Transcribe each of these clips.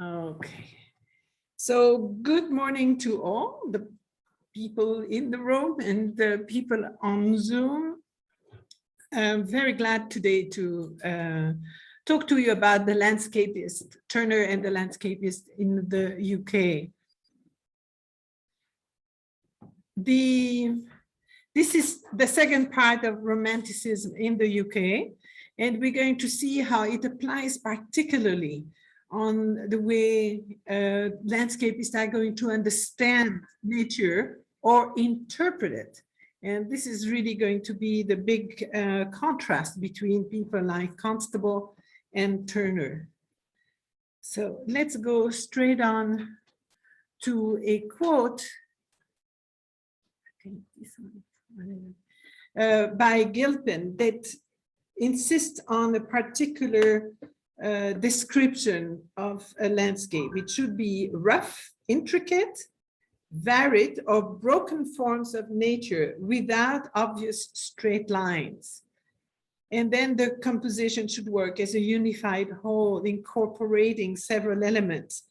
Okay. So good morning to all the people in the room and the people on Zoom. I'm very glad today to talk to you about the landscapist, Turner and the landscapist in the UK. This is the second part of Romanticism in the UK, and we're going to see how it applies particularly on the way landscapists are going to understand nature or interpret it. And this is really going to be the big contrast between people like Constable and Turner. So let's go straight on to a quote by Gilpin that insists on a particular description of a landscape. It should be rough, intricate, varied, or broken forms of nature without obvious straight lines. And then the composition should work as a unified whole, incorporating several elements.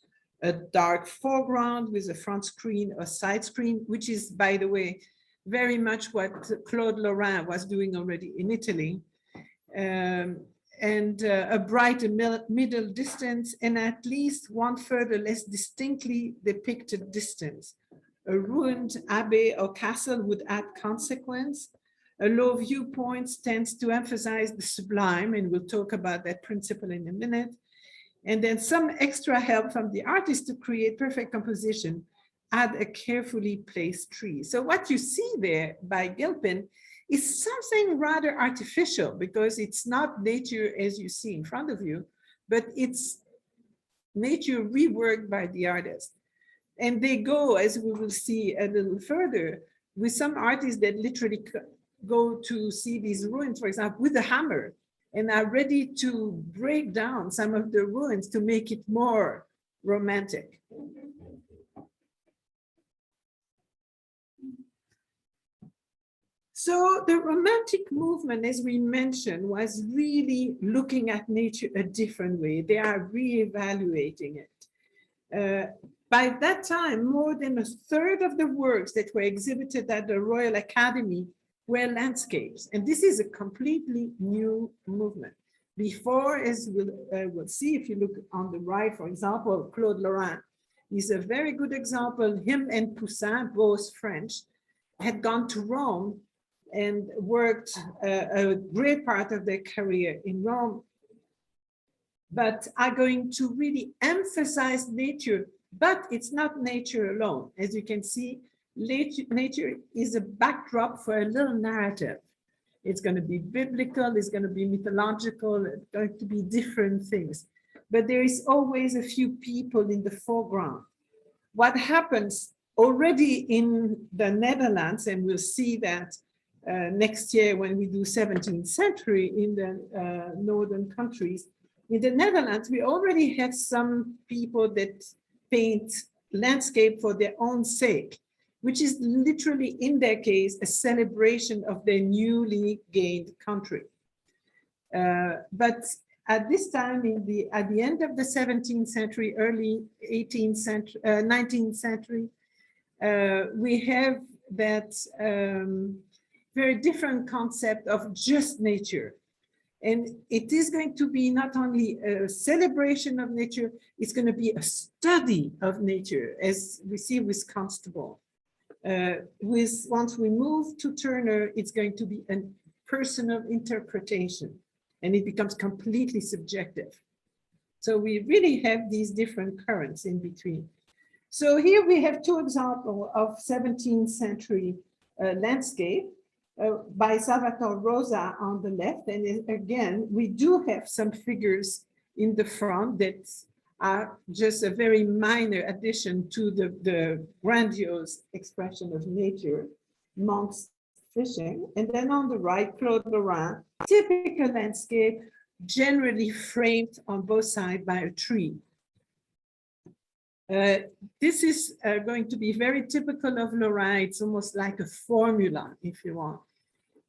A dark foreground with a front screen or side screen, which is, by the way, very much what Claude Lorrain was doing already in Italy. And a bright middle distance, and at least one further less distinctly depicted distance. A ruined abbey or castle would add consequence. A low viewpoint tends to emphasize the sublime, and we'll talk about that principle in a minute. And then some extra help from the artist to create perfect composition, add a carefully placed tree. So what you see there by Gilpin is something rather artificial, because it's not nature as you see in front of you, but it's nature reworked by the artist. And they go, as we will see a little further, with some artists that literally go to see these ruins, for example, with a hammer, and are ready to break down some of the ruins to make it more romantic. So the Romantic movement, as we mentioned, was really looking at nature a different way. They are reevaluating it. By that time, more than a third of the works that were exhibited at the Royal Academy were landscapes. And this is a completely new movement. Before, as we'll see, if you look on the right, for example, Claude Lorrain is a very good example. Him and Poussin, both French, had gone to Rome and worked a great part of their career in Rome, but are going to really emphasize nature, but it's not nature alone. As you can see, nature is a backdrop for a little narrative. It's going to be biblical, it's going to be mythological, it's going to be different things. But there is always a few people in the foreground. What happens already in the Netherlands, and we'll see that next year when we do 17th century in the northern countries, in the Netherlands, we already have some people that paint landscape for their own sake, which is literally, in their case, a celebration of their newly gained country. But at this time, at the end of the 17th century, early 18th century, 19th century, we have that very different concept of just nature. And it is going to be not only a celebration of nature, it's going to be a study of nature, as we see with Constable. Once we move to Turner, it's going to be a personal interpretation, and it becomes completely subjective. So we really have these different currents in between. So here we have two examples of 17th century landscape. By Salvatore Rosa on the left. And again, we do have some figures in the front that are just a very minor addition to the grandiose expression of nature, monks fishing. And then on the right, Claude Lorrain, typical landscape, generally framed on both sides by a tree. This is going to be very typical of Lorrain. It's almost like a formula, if you want.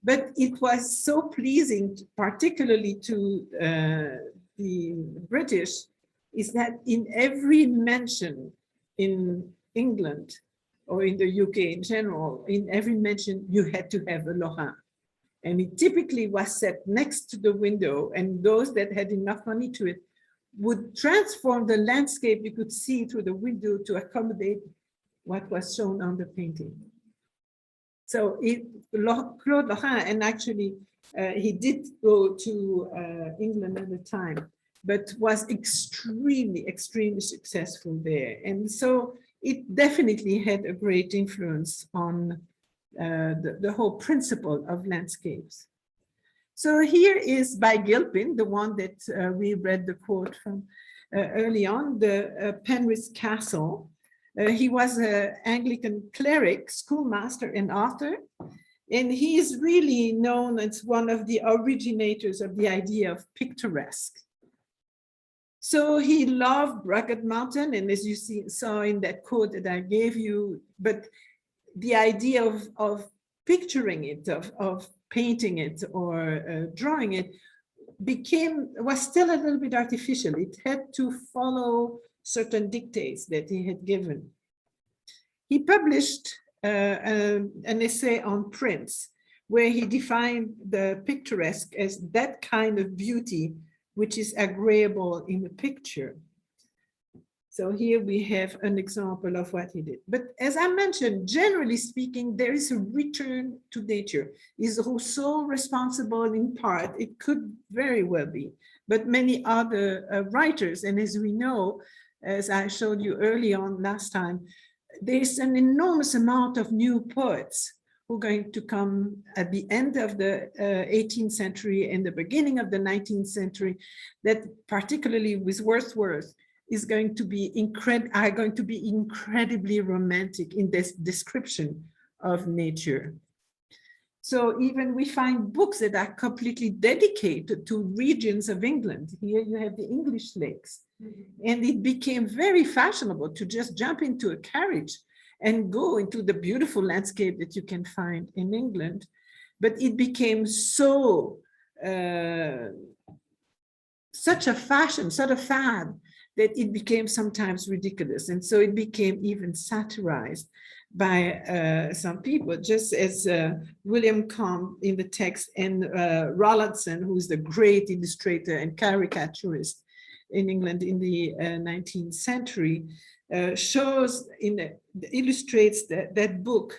But it was so pleasing, particularly to the British, is that in every mansion in England or in the UK in general, in every mansion, you had to have a Lorrain. And it typically was set next to the window, and those that had enough money to it would transform the landscape you could see through the window to accommodate what was shown on the painting. So Claude Lorrain, and actually he did go to England at the time, but was extremely, extremely successful there. And so it definitely had a great influence on the whole principle of landscapes. So here is by Gilpin, the one that we read the quote from early on, the Penrith Castle. He was an Anglican cleric, schoolmaster, and author. And he is really known as one of the originators of the idea of picturesque. So he loved Rugged Mountain, and as you saw in that quote that I gave you, but the idea of picturing it, of painting it or drawing it was still a little bit artificial. It had to follow certain dictates that he had given. He published an essay on prints where he defined the picturesque as that kind of beauty which is agreeable in a picture. So here we have an example of what he did. But as I mentioned, generally speaking, there is a return to nature. Is Rousseau responsible in part? It could very well be, but many other writers, and as we know, as I showed you early on last time, there's an enormous amount of new poets who are going to come at the end of the 18th century and the beginning of the 19th century, that particularly with Wordsworth, is going to be incredibly romantic in this description of nature. So even we find books that are completely dedicated to regions of England. Here you have the English lakes. And it became very fashionable to just jump into a carriage and go into the beautiful landscape that you can find in England. But it became so, such a fashion, sort of fad, that it became sometimes ridiculous. And so it became even satirized by some people, just as William Combe in the text, and Rawlinson, who is the great illustrator and caricaturist in England in the 19th century, illustrates that book,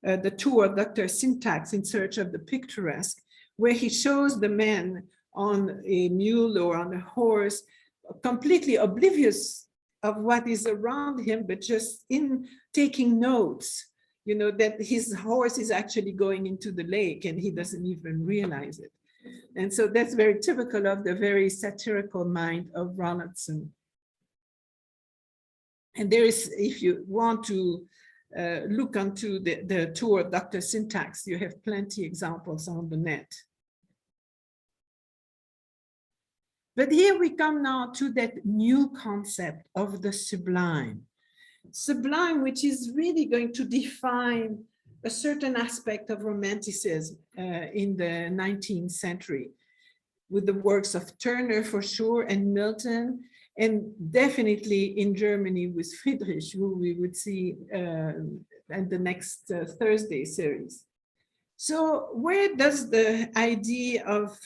The Tour of Dr. Syntax in Search of the Picturesque, where he shows the man on a mule or on a horse, completely oblivious of what is around him, but just in taking notes, you know, that his horse is actually going into the lake and he doesn't even realize it. And so that's very typical of the very satirical mind of Rawlinson. And there is, if you want to look onto the Tour of Dr. Syntax, you have plenty examples on the net. But here we come now to that new concept of the sublime. Sublime, which is really going to define a certain aspect of Romanticism in the 19th century, with the works of Turner for sure, and Milton, and definitely in Germany with Friedrich, who we would see at the next Thursday series. So where does the idea of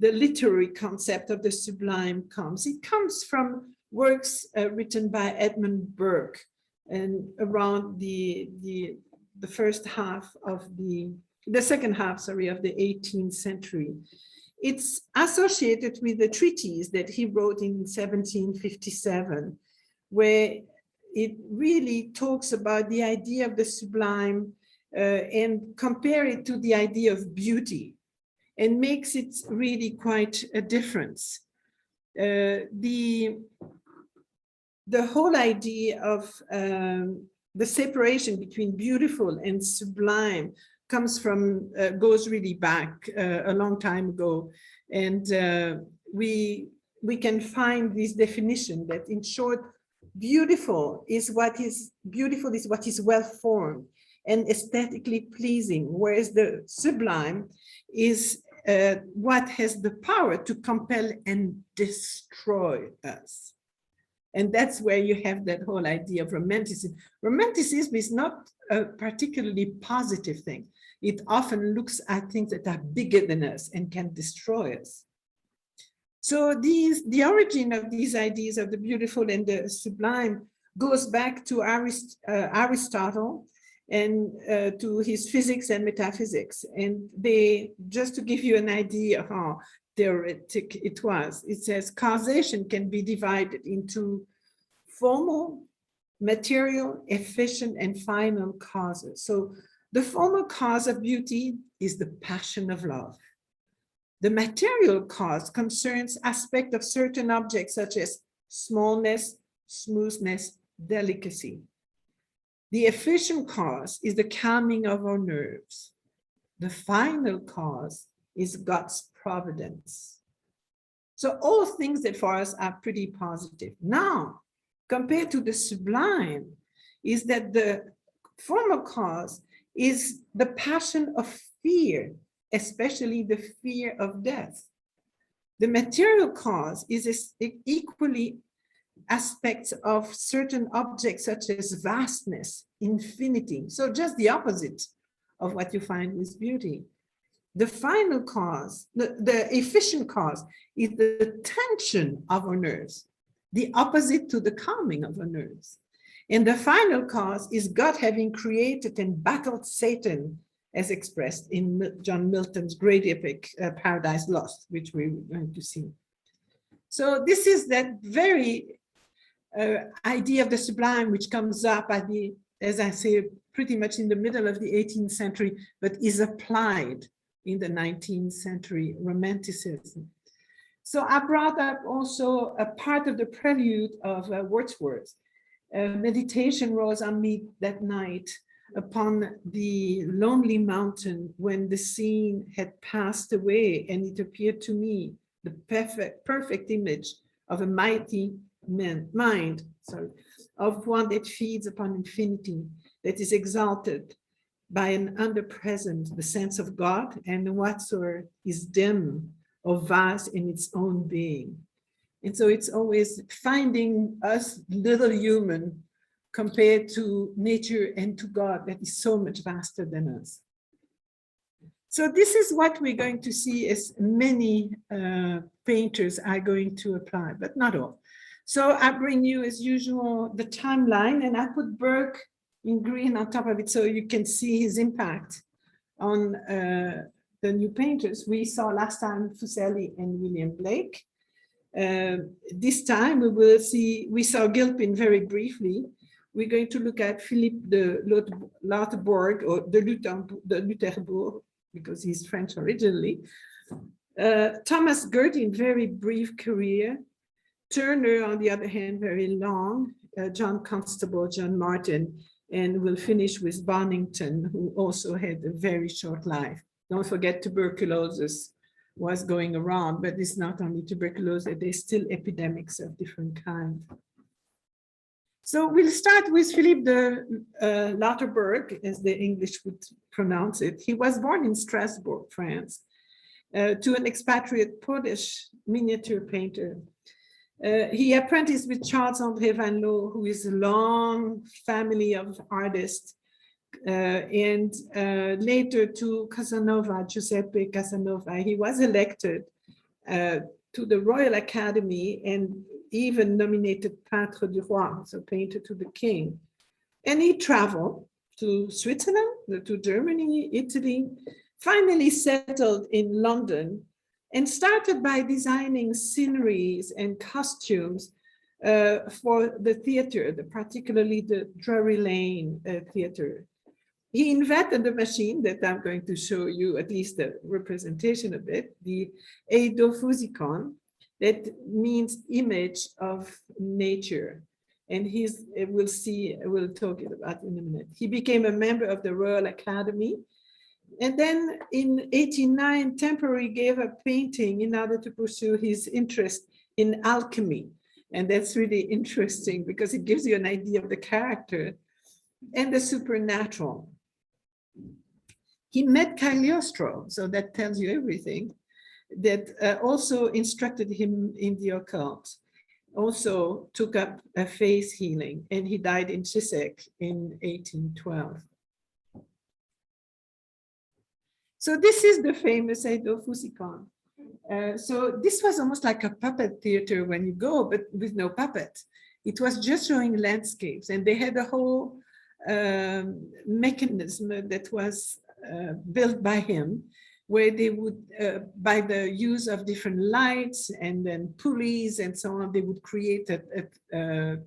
the literary concept of the sublime comes? It comes from works written by Edmund Burke, and around the first half of the second half, sorry, of the 18th century. It's associated with the treatise that he wrote in 1757, where it really talks about the idea of the sublime and compare it to the idea of beauty, and makes it really quite a difference. The whole idea of the separation between beautiful and sublime comes from, goes really back a long time ago. And we can find this definition that, in short, beautiful is what is well formed and aesthetically pleasing, whereas the sublime is what has the power to compel and destroy us. And that's where you have that whole idea of romanticism. Romanticism is not a particularly positive thing. It often looks at things that are bigger than us and can destroy us. So the origin of these ideas of the beautiful and the sublime goes back to Aristotle and to his physics and metaphysics. And they, just to give you an idea of how theoretic it was, it says causation can be divided into formal, material, efficient, and final causes. So the formal cause of beauty is the passion of love. The material cause concerns aspects of certain objects such as smallness, smoothness, delicacy. The efficient cause is the calming of our nerves. The final cause is God's providence. So all things that for us are pretty positive. Now, compared to the sublime, is that the formal cause is the passion of fear, especially the fear of death. The material cause is equally aspects of certain objects such as vastness, infinity. So just the opposite of what you find with beauty. The final cause, the efficient cause, is the tension of our nerves, the opposite to the calming of our nerves. And the final cause is God having created and battled Satan, as expressed in John Milton's great epic, Paradise Lost, which we're going to see. So this is that very idea of the sublime, which comes up at the, as I say, pretty much in the middle of the 18th century, but is applied in the 19th century Romanticism. So I brought up also a part of the prelude of Wordsworth. Meditation rose on me that night upon the lonely mountain when the scene had passed away, and it appeared to me the perfect image of a mighty mind, of one that feeds upon infinity, that is exalted by an under-present, the sense of God, and whatsoever is dim or vast in its own being. And so it's always finding us little human compared to nature and to God that is so much vaster than us. So this is what we're going to see as many painters are going to apply, but not all. So I bring you, as usual, the timeline, and I put Burke in green on top of it so you can see his impact on the new painters. We saw last time Fuseli and William Blake. This time we saw Gilpin very briefly. We're going to look at Philippe de Larterberg, or de Lutherbourg, because he's French originally. Thomas Gertin, very brief career. Turner, on the other hand, very long. John Constable, John Martin, and we'll finish with Bonington, who also had a very short life. Don't forget tuberculosis was going around, but it's not only tuberculosis, there's still epidemics of different kinds. So we'll start with Philippe de Larterberg, as the English would pronounce it. He was born in Strasbourg, France, to an expatriate Polish miniature painter. He apprenticed with Charles-André Van Loo, who is a long family of artists, and later to Casanova, Giuseppe Casanova. He was elected to the Royal Academy and even nominated Peintre du Roi, so painter to the king. And he traveled to Switzerland, to Germany, Italy, finally settled in London, and started by designing sceneries and costumes for the theater, particularly the Drury Lane theater. He invented the machine that I'm going to show you, at least a representation of it, the Edo Fusicon, that means image of nature. And we'll talk about in a minute. He became a member of the Royal Academy. And then in 1809, temporarily gave up painting in order to pursue his interest in alchemy. And that's really interesting because it gives you an idea of the character and the supernatural. He met Cagliostro, so that tells you everything. that also instructed him in the occult, also took up a face healing, and he died in Chiswick in 1812. So this is the famous Edo Fusicon. So this was almost like a puppet theater when you go, but with no puppet. It was just showing landscapes, and they had a whole mechanism that was built by him, where they would, by the use of different lights and then pulleys and so on, they would create a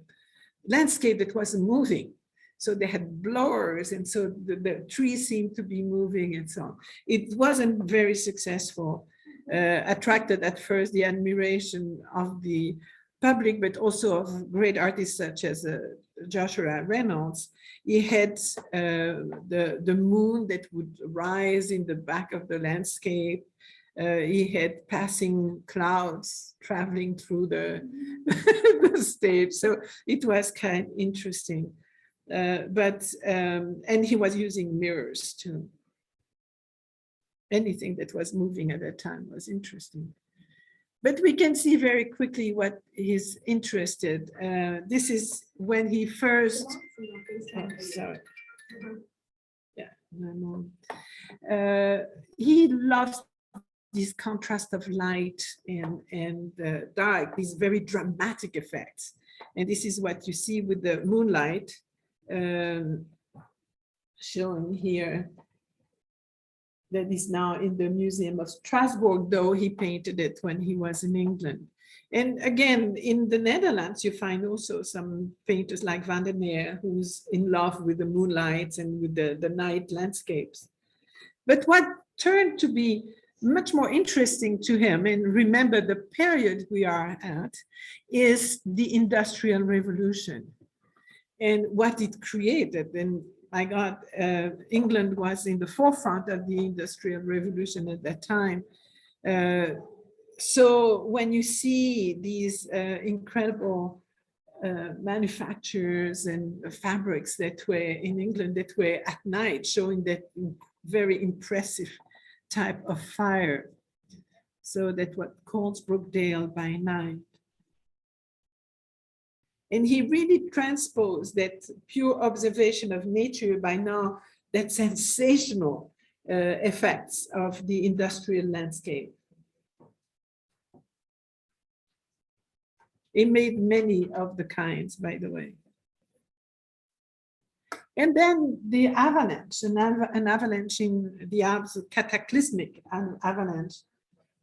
landscape that was moving. So they had blowers, and so the trees seemed to be moving and so on. It wasn't very successful, attracted at first the admiration of the public, but also of great artists such as Joshua Reynolds. He had the moon that would rise in the back of the landscape. He had passing clouds traveling through the, the stage. So it was kind of interesting. And he was using mirrors too. Anything that was moving at that time was interesting. But we can see very quickly what he's interested. This is when he first, oh, sorry. Yeah, he loves this contrast of light and dark, these very dramatic effects. And this is what you see with the moonlight shown here. That is now in the Museum of Strasbourg, though he painted it when he was in England. And again, in the Netherlands, you find also some painters like Van der Neer, who's in love with the moonlights and with the night landscapes. But what turned to be much more interesting to him, and remember the period we are at, is the Industrial Revolution and what it created. And my God, England was in the forefront of the Industrial Revolution at that time. So when you see these incredible manufactures and fabrics that were in England that were at night, showing that very impressive type of fire. So that what calls Brookdale by night. And he really transposed that pure observation of nature by now, that sensational effects of the industrial landscape. He made many of the kinds, by the way. And then the avalanche, an avalanche in the Alps, a cataclysmic avalanche.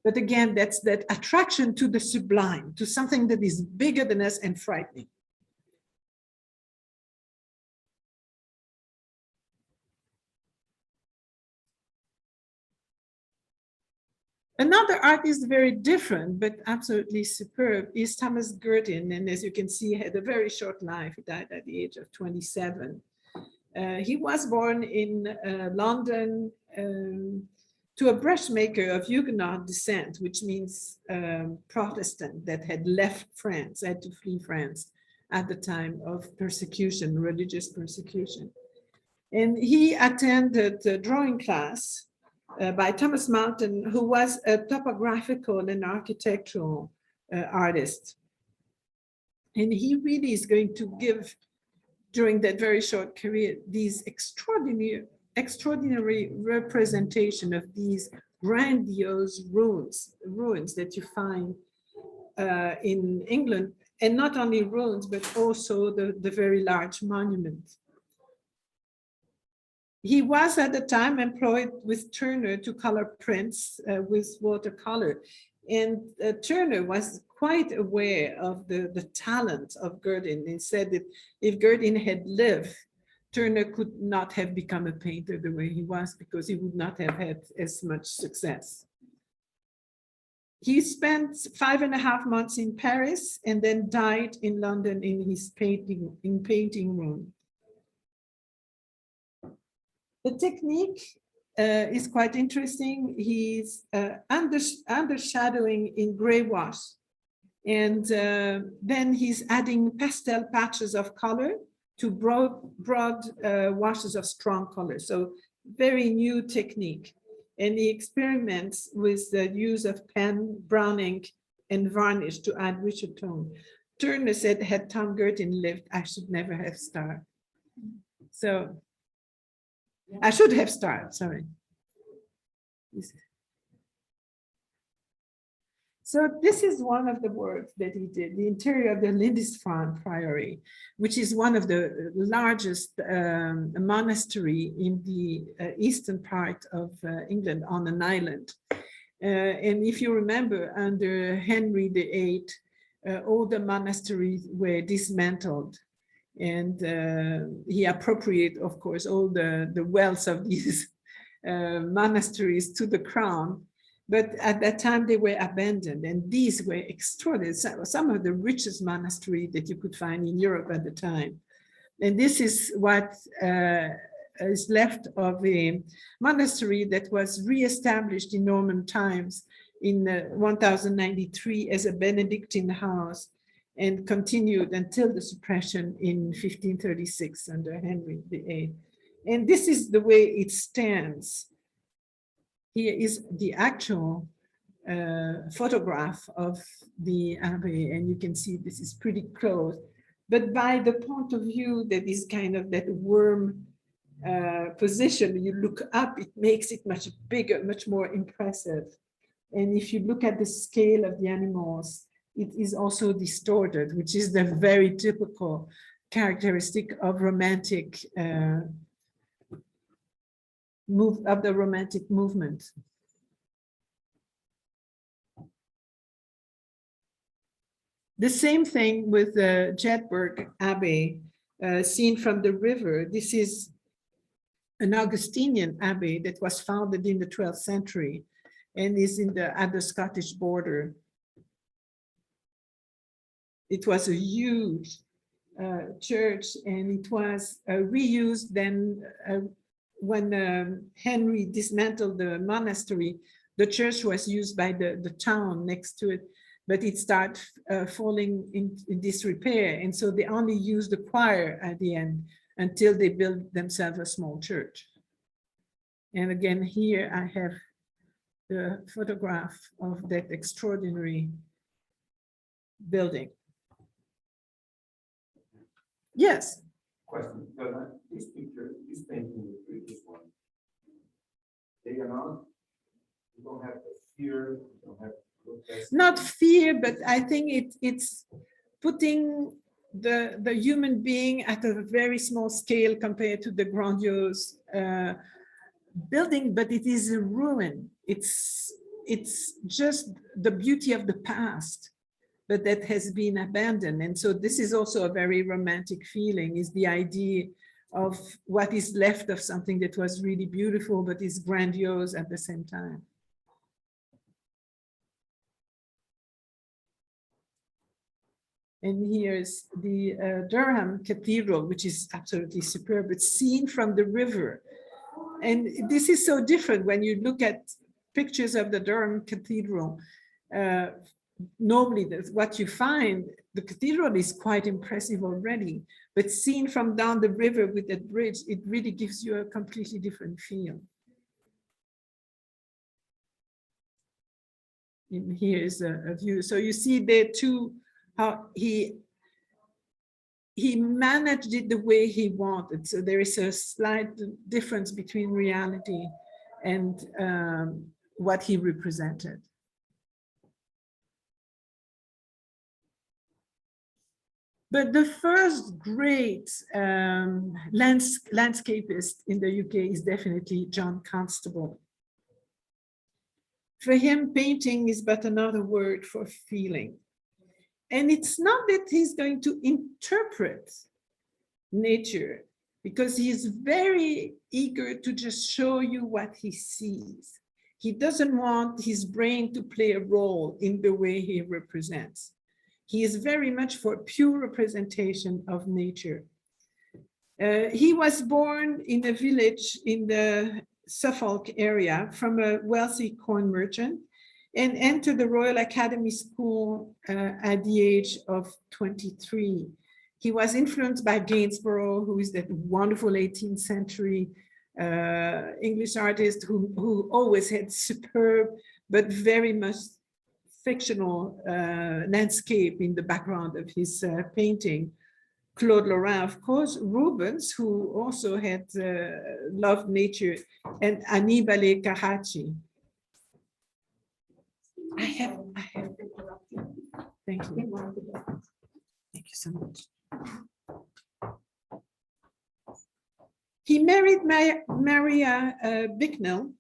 But again, that's that attraction to the sublime, to something that is bigger than us and frightening. Another artist very different, but absolutely superb, is Thomas Gertin. And as you can see, he had a very short life. He died at the age of 27. He was born in London to a brushmaker of Huguenot descent, which means Protestant that had left France, had to flee France at the time of persecution, religious persecution. And he attended a drawing class by Thomas Mountain, who was a topographical and architectural artist. And he really is going to give, during that very short career, these extraordinary representation of these grandiose ruins that you find in England, and not only ruins, but also the very large monument. He was at the time employed with Turner to color prints with watercolor. And Turner was quite aware of the talent of Gertin. He said that if Gertin had lived, Turner could not have become a painter the way he was, because he would not have had as much success. He spent 5.5 months in Paris and then died in London in his painting room. The technique is quite interesting. He's undershadowing in gray wash. And then he's adding pastel patches of color to broad washes of strong color. So very new technique. and he experiments with the use of pen, brown ink, and varnish to add richer tone. Turner said, had Tom Gertin lived, I should never have started. So I should have started, sorry. So this is one of the works that he did, the interior of the Lindisfarne Priory, which is one of the largest monastery in the eastern part of England on an island. And if you remember, under Henry VIII, all the monasteries were dismantled, and he appropriated, of course, all the wealth of these monasteries to the crown. But at that time, they were abandoned, and these were extraordinary, some of the richest monasteries that you could find in Europe at the time. And this is what is left of a monastery that was re-established in Norman times in 1093 as a Benedictine house, and continued until the suppression in 1536 under Henry VIII. And this is the way it stands. Here is the actual photograph of the abbey, and you can see this is pretty close. But by the point of view that is kind of that worm position, you look up, it makes it much bigger, much more impressive. And if you look at the scale of the animals, it is also distorted, which is the very typical characteristic of romantic the romantic movement. The same thing with the Jetberg Abbey, seen from the river. This is an Augustinian abbey that was founded in the 12th century and is at the Scottish border. It was a huge church, and it was reused then when Henry dismantled the monastery. The church was used by the town next to it, but it started falling in disrepair. And so they only used the choir at the end until they built themselves a small church. And again, here I have the photograph of that extraordinary building. Yes. Question, because this picture, this painting, the previous one, they are not, you don't have the fear, you don't have not fear, but I think it's putting the human being at a very small scale compared to the grandiose building, but it is a ruin. It's just the beauty of the past, but that has been abandoned. And so this is also a very romantic feeling, is the idea of what is left of something that was really beautiful, but is grandiose at the same time. And here's the Durham Cathedral, which is absolutely superb. It's seen from the river. And this is so different when you look at pictures of the Durham Cathedral. Normally, what you find, the cathedral is quite impressive already, but seen from down the river with that bridge, it really gives you a completely different feel. And here is a view. So you see there too, how he managed it the way he wanted. So there is a slight difference between reality and what he represented. But the first great landscapist in the UK is definitely John Constable. For him, painting is but another word for feeling. And it's not that he's going to interpret nature, because he's very eager to just show you what he sees. He doesn't want his brain to play a role in the way he represents. He is very much for pure representation of nature. He was born in a village in the Suffolk area from a wealthy corn merchant, and entered the Royal Academy School at the age of 23. He was influenced by Gainsborough, who is that wonderful 18th century English artist who always had superb but very much fictional landscape in the background of his painting. Claude Lorrain, of course, Rubens, who also had loved nature, and Annibale Carracci. I have. Thank you. Thank you so much. He married Maria Bicknell,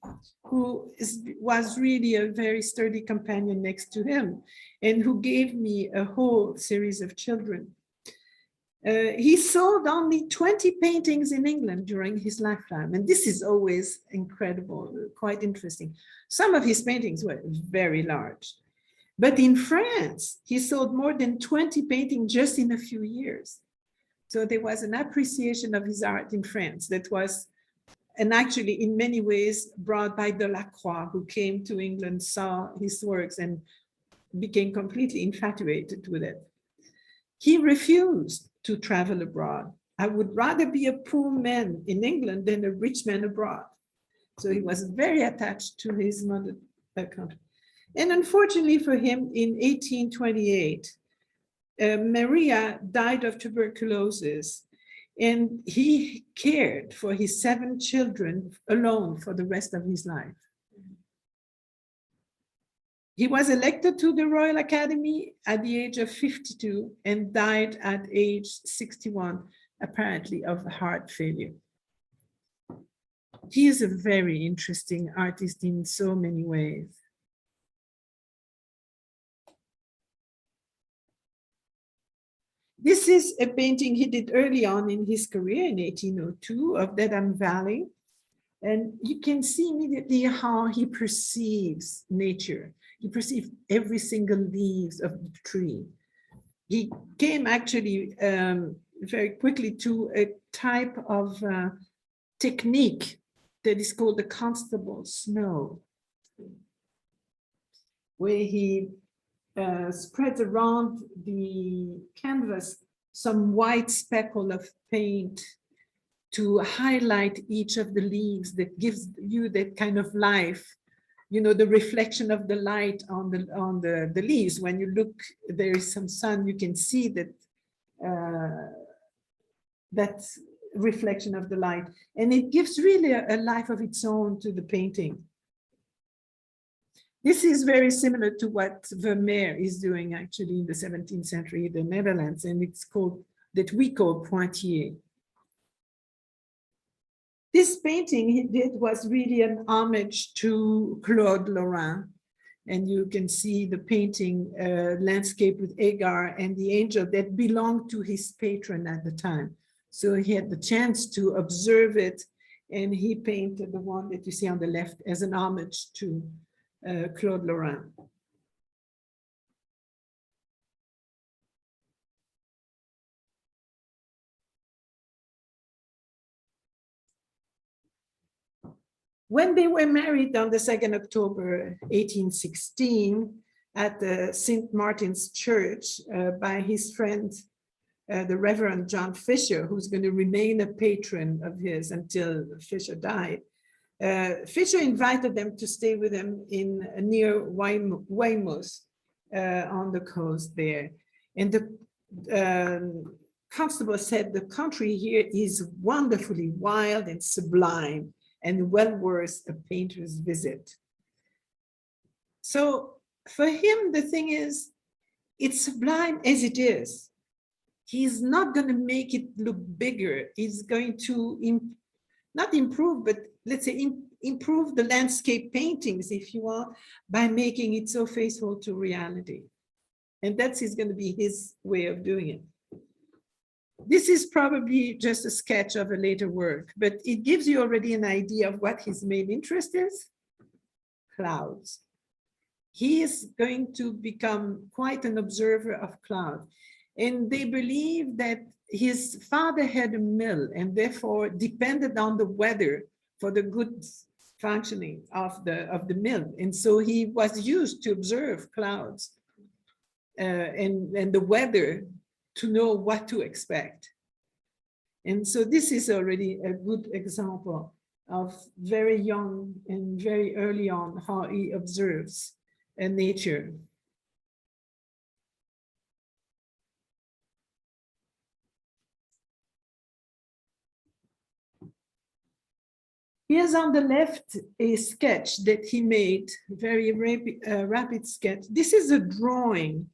who was really a very sturdy companion next to him, and who gave me a whole series of children. He sold only 20 paintings in England during his lifetime, and this is always incredible, quite interesting. Some of his paintings were very large, but in France, he sold more than 20 paintings just in a few years. So there was an appreciation of his art in France that was, and actually in many ways brought by Delacroix, who came to England, saw his works and became completely infatuated with it. He refused to travel abroad. I would rather be a poor man in England than a rich man abroad. So he was very attached to his mother country. And unfortunately for him, in 1828, Maria died of tuberculosis, and he cared for his 7 children alone for the rest of his life. He was elected to the Royal Academy at the age of 52 and died at age 61, apparently of heart failure. He is a very interesting artist in so many ways. This is a painting he did early on in his career in 1802 of Dedham Valley. And you can see immediately how he perceives nature. He perceived every single leaves of the tree. He came actually very quickly to a type of technique that is called the Constable Snow, where he spreads around the canvas some white speckle of paint to highlight each of the leaves that gives you that kind of life. You know, the reflection of the light on the leaves. When you look, there is some sun, you can see that that reflection of the light. And it gives really a life of its own to the painting. This is very similar to what Vermeer is doing actually in the 17th century in the Netherlands, and it's called, that we call Pointier. This painting he did was really an homage to Claude Lorrain. And you can see the painting landscape with Agar and the angel that belonged to his patron at the time. So he had the chance to observe it, and he painted the one that you see on the left as an homage to Claude Lorrain. When they were married on the 2nd October 1816 at the St. Martin's Church by his friend, the Reverend John Fisher, who's going to remain a patron of his until Fisher died, Fisher invited them to stay with him in near Weymouth on the coast there. And the constable said, the country here is wonderfully wild and sublime, and well worth a painter's visit. So for him, the thing is, it's sublime as it is. He's not going to make it look bigger. He's going to not improve, but let's say improve the landscape paintings, if you want, by making it so faithful to reality. And that's going to be his way of doing it. This is probably just a sketch of a later work, but it gives you already an idea of what his main interest is: clouds. He is going to become quite an observer of clouds. And they believe that his father had a mill and therefore depended on the weather for the good functioning of the mill. And so he was used to observe clouds and the weather to know what to expect. And so this is already a good example of very young and very early on how he observes nature. Here's on the left a sketch that he made, very rapid sketch. This is a drawing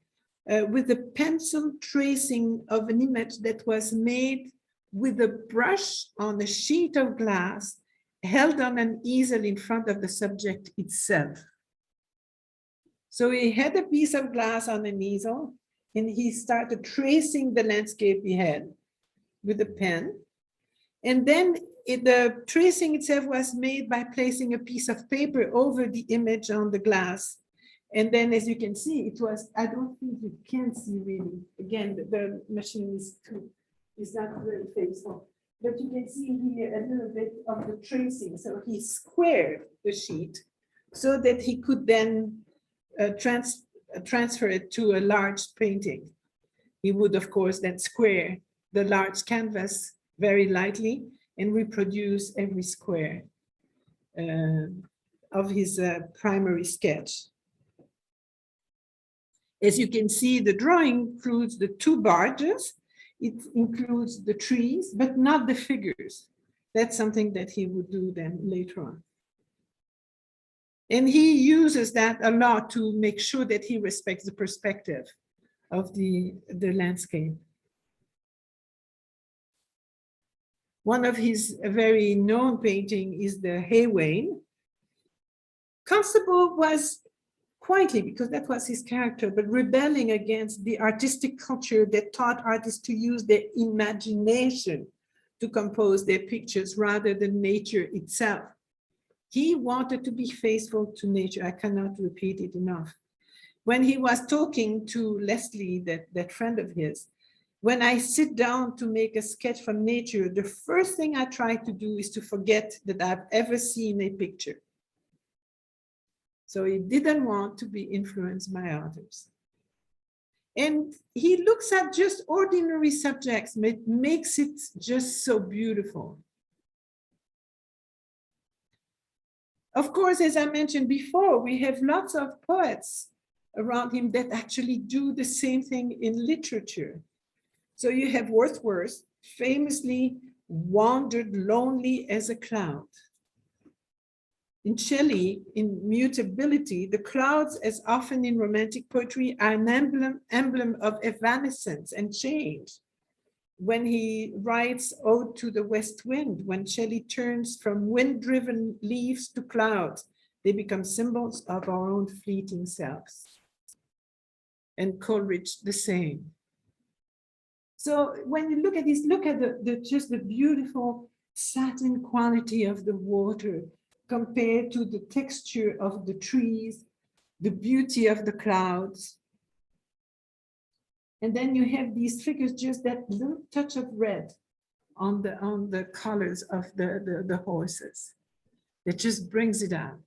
with a pencil tracing of an image that was made with a brush on a sheet of glass held on an easel in front of the subject itself. So he had a piece of glass on an easel and he started tracing the landscape he had with a pen. And then the tracing itself was made by placing a piece of paper over the image on the glass. And then, as you can see, it was, I don't think you can see really. Again, the machine is not very faithful. But you can see here a little bit of the tracing. So he squared the sheet so that he could then transfer it to a large painting. He would, of course, then square the large canvas very lightly and reproduce every square of his primary sketch. As you can see, the drawing includes the two barges. It includes the trees, but not the figures. That's something that he would do then later on. And he uses that a lot to make sure that he respects the perspective of the landscape. One of his very known painting is the Hay Wain. Constable was quietly, because that was his character, but rebelling against the artistic culture that taught artists to use their imagination to compose their pictures rather than nature itself. He wanted to be faithful to nature. I cannot repeat it enough. When he was talking to Leslie, that friend of his, when I sit down to make a sketch from nature, the first thing I try to do is to forget that I've ever seen a picture. So he didn't want to be influenced by others. And he looks at just ordinary subjects, makes it just so beautiful. Of course, as I mentioned before, we have lots of poets around him that actually do the same thing in literature. So you have Wordsworth, famously wandered lonely as a cloud. In Shelley, in Mutability, the clouds, as often in romantic poetry, are an emblem of evanescence and change. When he writes Ode to the West Wind, when Shelley turns from wind-driven leaves to clouds, they become symbols of our own fleeting selves. And Coleridge the same. So when you look at this, look at just the beautiful satin quality of the water compared to the texture of the trees, the beauty of the clouds. And then you have these figures, just that little touch of red on the colors of the horses. It just brings it out.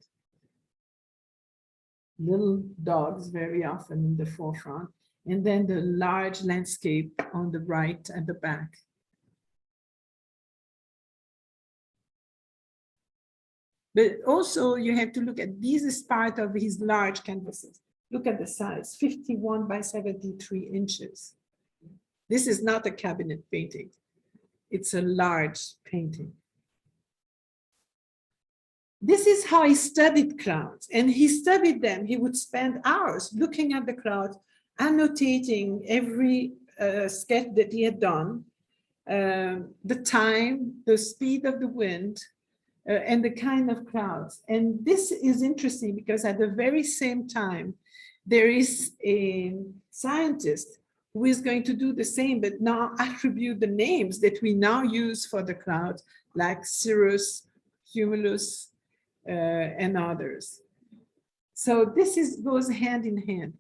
Little dogs very often in the forefront, and then the large landscape on the right and the back. But also you have to look at, this is part of his large canvases. Look at the size, 51 by 73 inches. This is not a cabinet painting. It's a large painting. This is how he studied clouds, and he studied them. He would spend hours looking at the clouds, annotating every sketch that he had done, the time, the speed of the wind, and the kind of clouds. And this is interesting because at the very same time, there is a scientist who is going to do the same, but now attribute the names that we now use for the clouds, like cirrus, cumulus, and others. So this goes hand in hand.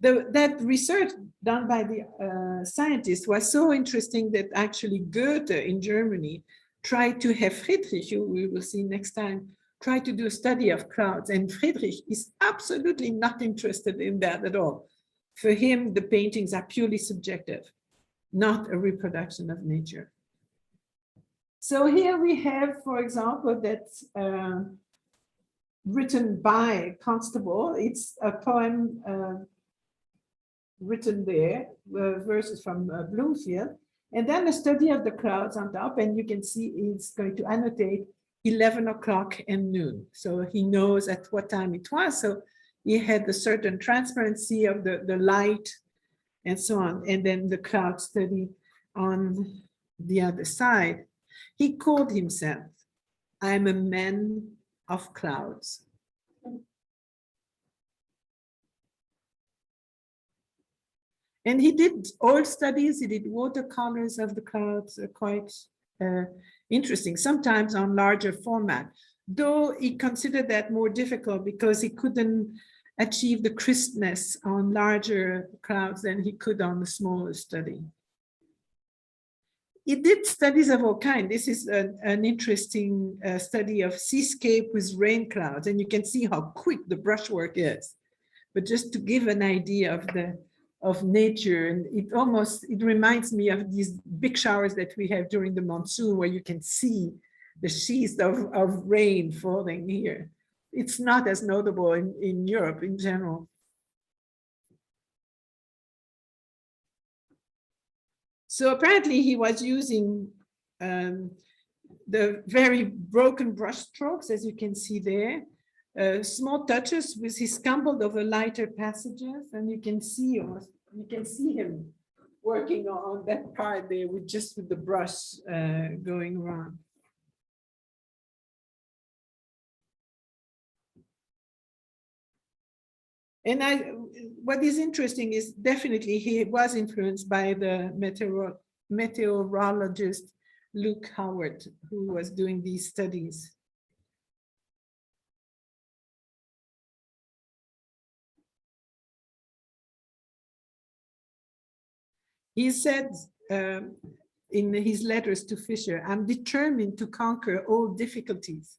That research done by the scientists was so interesting that actually Goethe in Germany tried to have Friedrich, who we will see next time, try to do a study of clouds. And Friedrich is absolutely not interested in that at all. For him, the paintings are purely subjective, not a reproduction of nature. So here we have, for example, that written by Constable. It's a poem written there, verses from Bloomfield, and then a study of the clouds on top, and you can see it's going to annotate 11 o'clock and noon. So he knows at what time it was. So he had a certain transparency of the light and so on. And then the cloud study on the other side. He called himself, I'm a man of clouds. And he did oil studies, he did watercolors of the clouds, quite interesting, sometimes on larger format, though he considered that more difficult because he couldn't achieve the crispness on larger clouds than he could on the smaller study. He did studies of all kinds. This is an interesting study of seascape with rain clouds, and you can see how quick the brushwork is. But just to give an idea of nature, and it reminds me of these big showers that we have during the monsoon, where you can see the sheets of rain falling here. It's not as notable in Europe in general. So apparently he was using the very broken brush strokes, as you can see there, small touches with he stumbled over lighter passages, and you can see him working on that part there with the brush going around. And what is interesting is definitely he was influenced by the meteorologist Luke Howard, who was doing these studies. He said in his letters to Fisher, I'm determined to conquer all difficulties,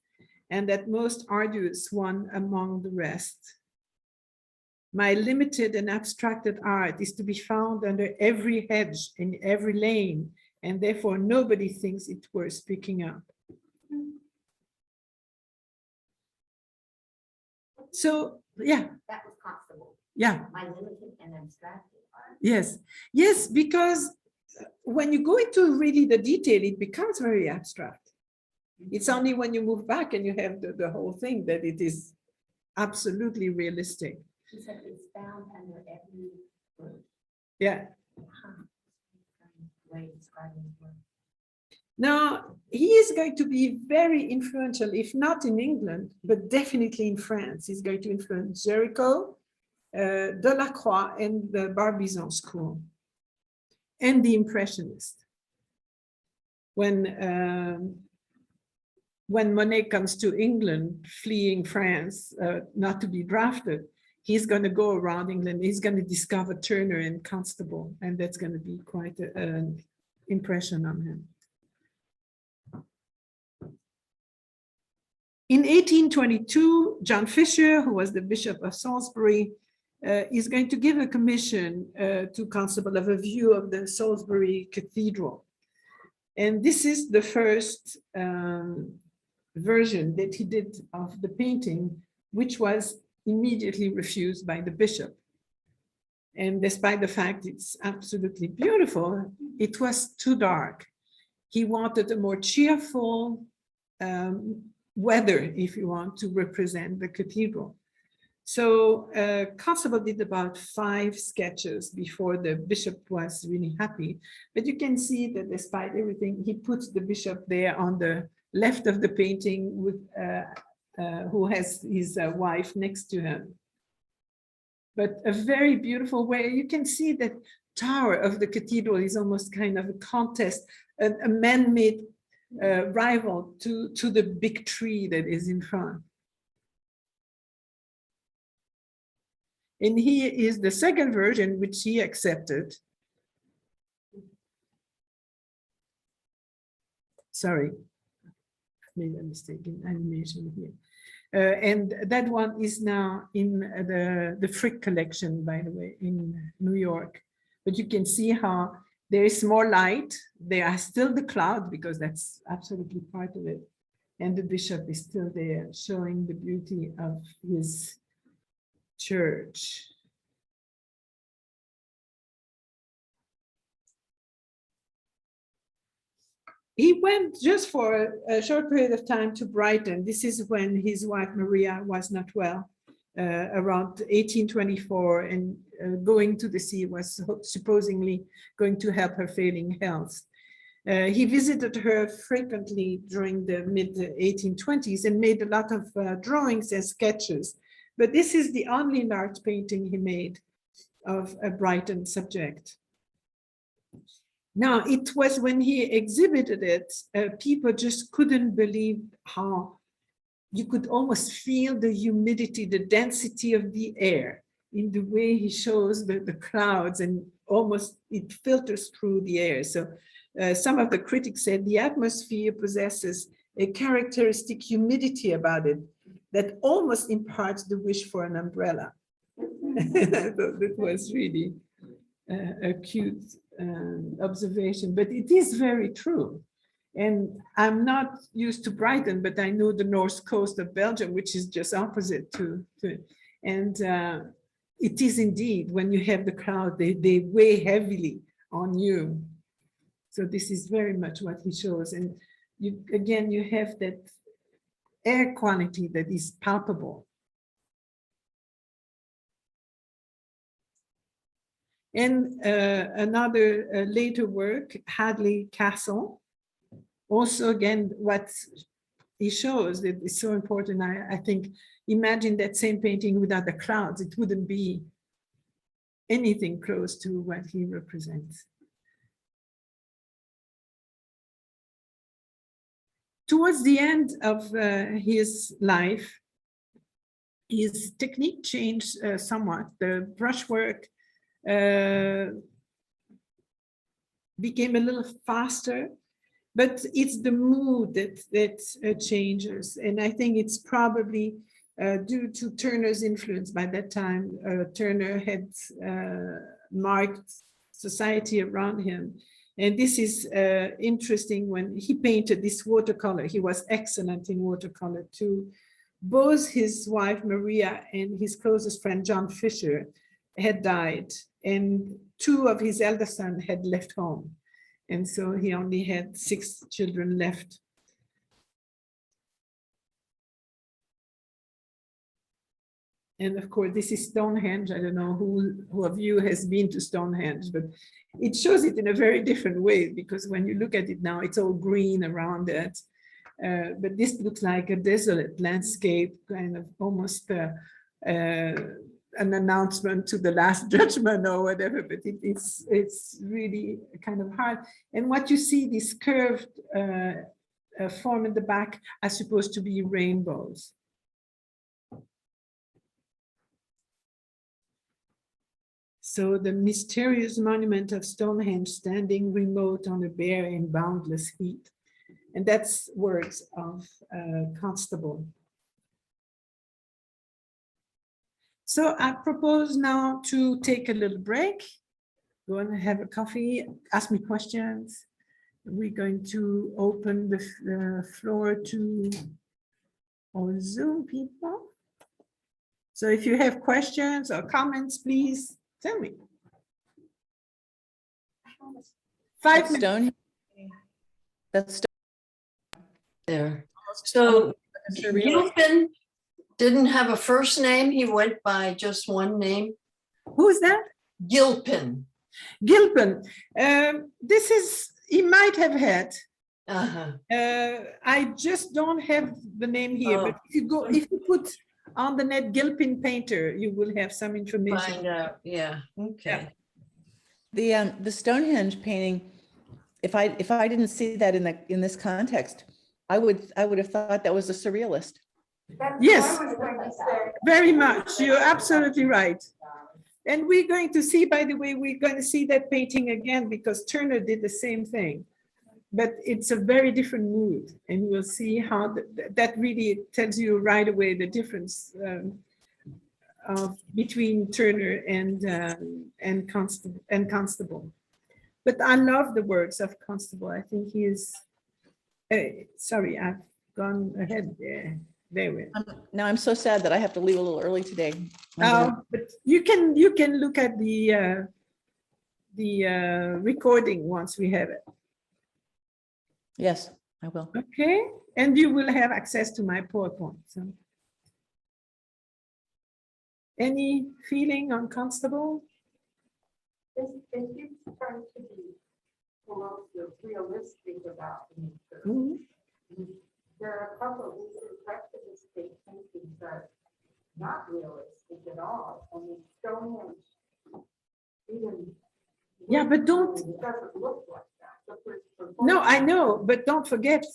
and that most arduous one among the rest. My limited and abstracted art is to be found under every hedge in every lane, and therefore nobody thinks it worth speaking up. So, yeah. That was Constable. Yeah. My limited and abstracted art. Yes. Yes, because when you go into really the detail, it becomes very abstract. It's only when you move back and you have the whole thing that it is absolutely realistic. He said it's found under every word. Yeah. Way of describing his work. Now, he is going to be very influential, if not in England, but definitely in France. He's going to influence Géricault, Delacroix, and the Barbizon school, and the Impressionists. When Monet comes to England, fleeing France, not to be drafted, he's going to go around England. He's going to discover Turner and Constable, and that's going to be quite an impression on him. In 1822, John Fisher, who was the Bishop of Salisbury, is going to give a commission to Constable of a view of the Salisbury Cathedral. And this is the first version that he did of the painting, which was immediately refused by the bishop. And despite the fact it's absolutely beautiful, it was too dark. He wanted a more cheerful weather, if you want, to represent the cathedral. So Constable did about 5 sketches before the bishop was really happy. But you can see that despite everything, he puts the bishop there on the left of the painting with who has his wife next to him. But a very beautiful way. You can see that tower of the cathedral is almost kind of a contest, a man-made rival to the big tree that is in front. And here is the second version, which he accepted. Sorry, made a mistake in animation here. And that one is now in the Frick collection, by the way, in New York. But you can see how There is more light. There are still the cloud, because that's absolutely part of it. And the bishop is still there, showing the beauty of his church. He went just for a short period of time to Brighton. This is when his wife Maria was not well, around 1824, and going to the sea was supposedly going to help her failing health. He visited her frequently during the mid-1820s and made a lot of drawings and sketches. But this is the only large painting he made of a Brighton subject. Now, it was when he exhibited it, people just couldn't believe how you could almost feel the humidity, the density of the air in the way he shows the clouds, and almost it filters through the air. So some of the critics said the atmosphere possesses a characteristic humidity about it that almost imparts the wish for an umbrella. That was really a cute observation, but it is very true. And I'm not used to Brighton, but I know the north coast of Belgium, which is just opposite to and it is indeed, when you have the cloud, they weigh heavily on you. So this is very much what he shows. And you, again, you have that air quality that is palpable. And another later work, Hadley Castle. Also, again, what he shows that is so important, I think, imagine that same painting without the clouds, it wouldn't be anything close to what he represents. Towards the end of his life, his technique changed somewhat. The brushwork became a little faster, but it's the mood that changes. And I think it's probably due to Turner's influence. By that time, Turner had marked society around him. And this is interesting when he painted this watercolor. He was excellent in watercolor too. Both his wife, Maria, and his closest friend, John Fisher, had died. And two of his elder sons had left home. And so he only had 6 children left. And of course, this is Stonehenge. I don't know who of you has been to Stonehenge, but it shows it in a very different way, because when you look at it now, it's all green around it. But this looks like a desolate landscape, kind of almost an announcement to the Last Judgment or whatever, but it's really kind of hard. And what you see, this curved form in the back are supposed to be rainbows. So the mysterious monument of Stonehenge standing remote on a bare and boundless heat. And that's works of Constable. So I propose now to take a little break, go and have a coffee, ask me questions. We're going to open the floor to our Zoom people. So if you have questions or comments, please tell me. 5 minutes. Stone. That's There. So Gilpin didn't have a first name. He went by just one name. Who's that? Gilpin. Gilpin. This is, he might have had. I just don't have the name here, but if you put on the net Gilpin painter, you will have some information. Find out. Yeah. Okay. Yeah. the Stonehenge painting. If I didn't see that in this context, I would have thought that was a surrealist. Yes, very much. You're absolutely right. And we're going to see, by the way, we're going to see that painting again because Turner did the same thing. But it's a very different mood. And we'll see how that really tells you right away the difference between Turner and Constable. But I love the works of Constable. I think he is, sorry, I've gone ahead there. There we are. Now I'm so sad that I have to leave a little early today. I'm gonna- But you can look at the recording once we have it. Yes, I will. Okay, and you will have access to my PowerPoint. So. Any feeling on Constable? If you try to be more realistic about nature, Mhm. there are a couple of these impressionist paintings that are not realistic at all. I mean, Stonehenge, even. Yeah, but don't. It doesn't look like that. No, I know, but don't forget,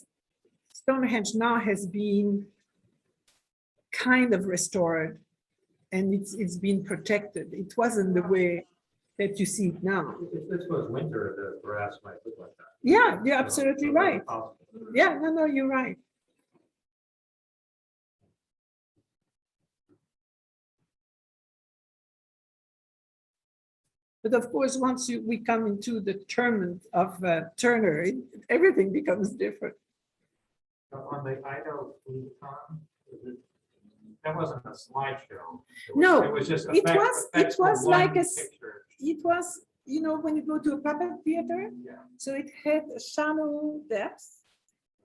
Stonehenge now has been kind of restored, and it's been protected. It wasn't the way that you see it now. If this was winter, the grass might look like that. Yeah, you're absolutely So, right. possible. Yeah, no, you're right. But of course, once we come into the tournament of Turner, everything becomes different. On the Edo Fusicon, that wasn't a slideshow. No, It was just. it was like a picture. It was, when you go to a puppet theater, Yeah. so it had a shallow depth,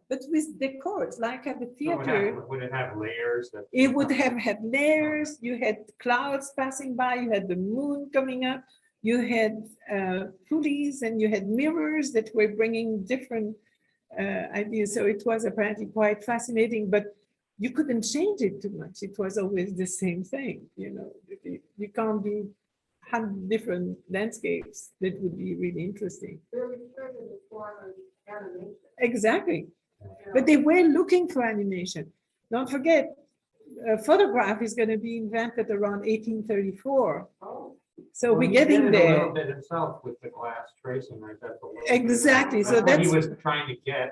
but with decors, like at the theater. Would it have layers that? It would have had layers, you had clouds passing by, you had the moon coming up, you had pulleys, and you had mirrors that were bringing different ideas. So it was apparently quite fascinating, but you couldn't change it too much. It was always the same thing, You can't be 100 different landscapes. That would be really interesting. Exactly. But they were looking for animation. Don't forget, a photograph is going to be invented around 1834. So Well, we're he getting did it a there. little bit himself with the glass tracing, right? That's a little bit. Exactly. So But what he that's was trying to get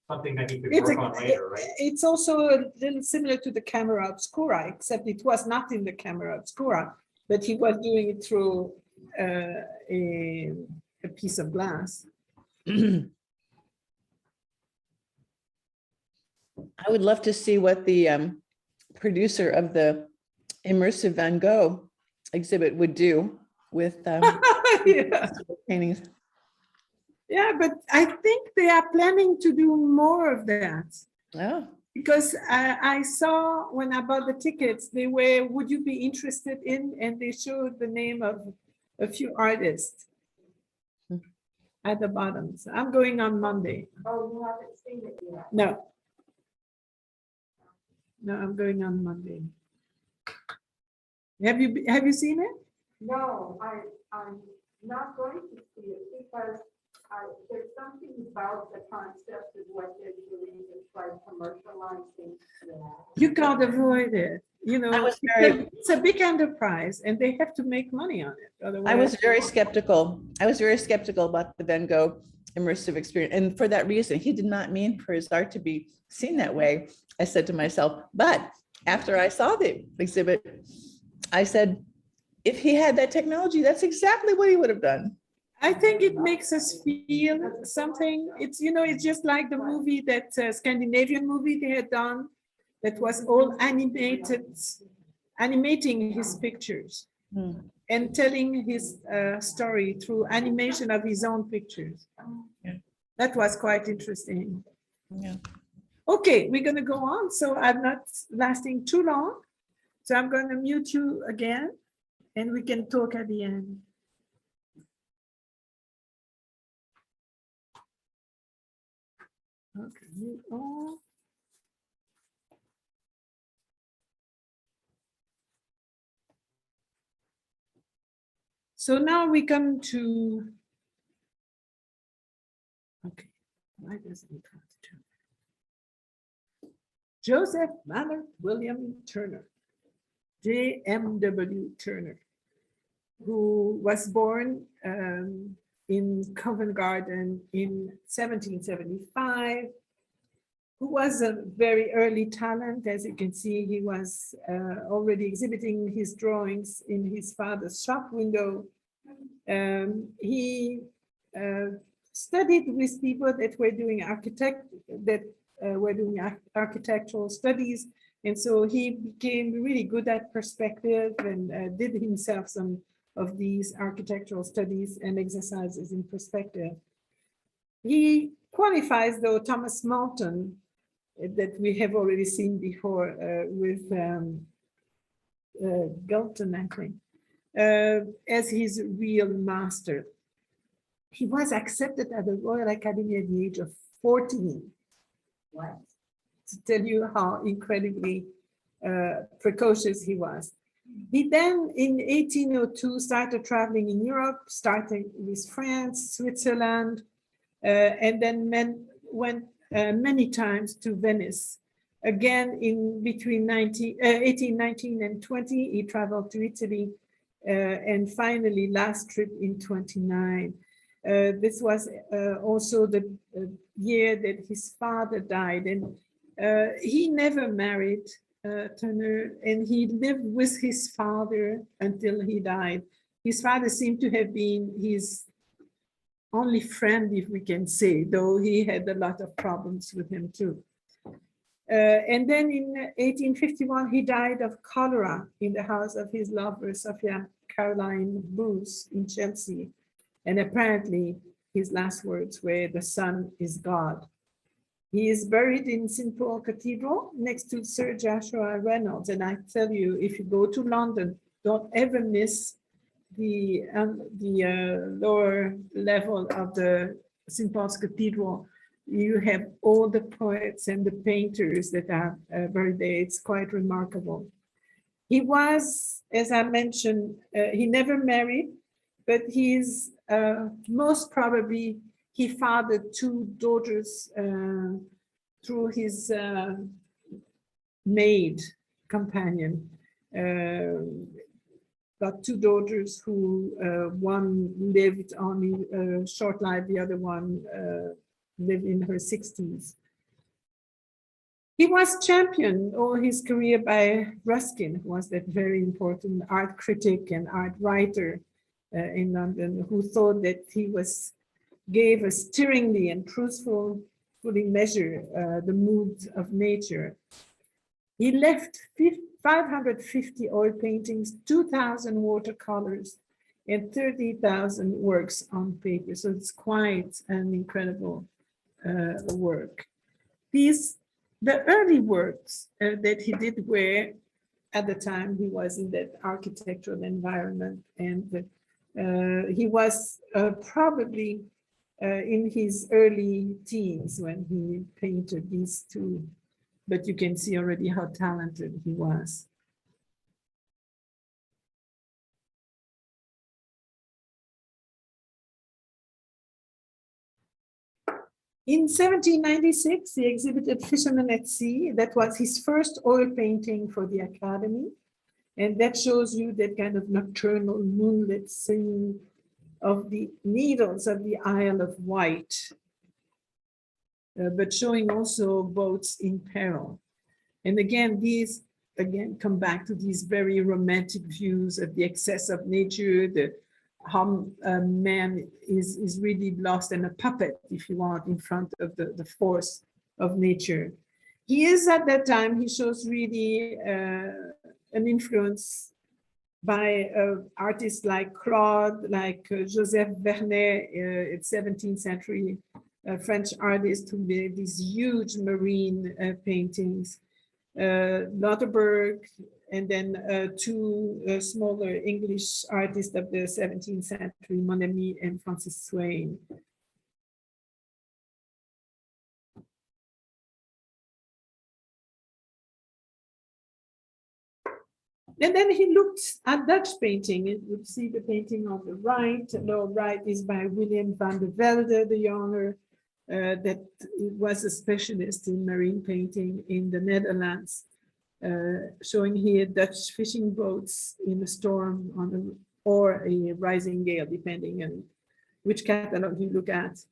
something that he could it's work on later, right? it's also a little similar to the camera obscura, except it was not in the camera obscura, but he was doing it through a piece of glass. I would love to see what the producer of the immersive Van Gogh exhibit would do with Yeah. paintings. Yeah, but I think they are planning to do more of that. Oh, Because I saw when I bought the tickets, they were, would you be interested in? And they showed the name of a few artists at the bottom. So I'm going on Monday. Oh, you haven't seen it yet? No. No, I'm going on Monday. Have you seen it? No, I'm not going to see it because there's something about the concept of what they're doing, it's like commercializing. You can't avoid it. I was very- It's a big enterprise and they have to make money on it. I Otherwise, was very skeptical. I was very skeptical about the Van Gogh immersive experience. And for that reason, he did not mean for his art to be seen that way. I said to myself, but after I saw the exhibit, I said, if he had that technology, that's exactly what he would have done. I think it makes us feel something. It's just like the movie that Scandinavian movie they had done that was all animating his pictures and telling his story through animation of his own pictures. Yeah. That was quite interesting. Yeah. Okay, we're going to go on. So I'm not lasting too long. So I'm going to mute you again and we can talk at the end. Okay, mute all. So now we come to, okay, why doesn't it want to turn? Joseph Mallard William Turner, JMW Turner, who was born in Covent Garden in 1775, who was a very early talent. As you can see, he was already exhibiting his drawings in his father's shop window. He studied with people that were doing architectural studies, and so he became really good at perspective and did himself some of these architectural studies and exercises in perspective. He qualifies, though, Thomas Moulton, that we have already seen before with Gilpin, I think, as his real master. He was accepted at the Royal Academy at the age of 14. What? To tell you how incredibly precocious he was. He then, in 1802, started traveling in Europe, starting with France, Switzerland, and then went many times to Venice. Again, in between 1819 and 20, he traveled to Italy, and finally, last trip in 29. This was also the year that his father died, and he never married Turner, and he lived with his father until he died. His father seemed to have been his only friend, if we can say, though he had a lot of problems with him too. And then in 1851, he died of cholera in the house of his lover, Sophia Caroline Booth in Chelsea. And apparently his last words were, "The sun is God." He is buried in St. Paul Cathedral next to Sir Joshua Reynolds. And I tell you, if you go to London, don't ever miss the lower level of the St. Paul's Cathedral. You have all the poets and the painters that are buried there. It's quite remarkable. He was, as I mentioned, he never married, but he's most probably, he fathered two daughters through his maid companion. Got two daughters who one lived only a short life, the other one lived in her 60s. He was championed all his career by Ruskin, who was that very important art critic and art writer in London, who thought that he gave a stirringly and truthfully measure the moods of nature. He left 550 oil paintings, 2,000 watercolors, and 30,000 works on paper. So it's quite an incredible work. The early works that he did were, at the time he was in that architectural environment, and he was probably in his early teens when he painted these two, but you can see already how talented he was. In 1796, he exhibited Fisherman at Sea. That was his first oil painting for the Academy. And that shows you that kind of nocturnal moonlit scene of the needles of the Isle of Wight, but showing also boats in peril. And again, these come back to these very romantic views of the excess of nature, how man is really lost and a puppet, if you want, in front of the force of nature. He is, at that time, he shows really an influence by artists like Claude, like Joseph Vernet, 17th century French artist who made these huge marine paintings. Larterberg, and then two smaller English artists of the 17th century, Monami and Francis Swain. And then he looked at Dutch painting. You would see the painting on the right. Lower right is by William van der Velde, the younger, that was a specialist in marine painting in the Netherlands, showing here Dutch fishing boats in a storm or a rising gale, depending on which catalog you look at.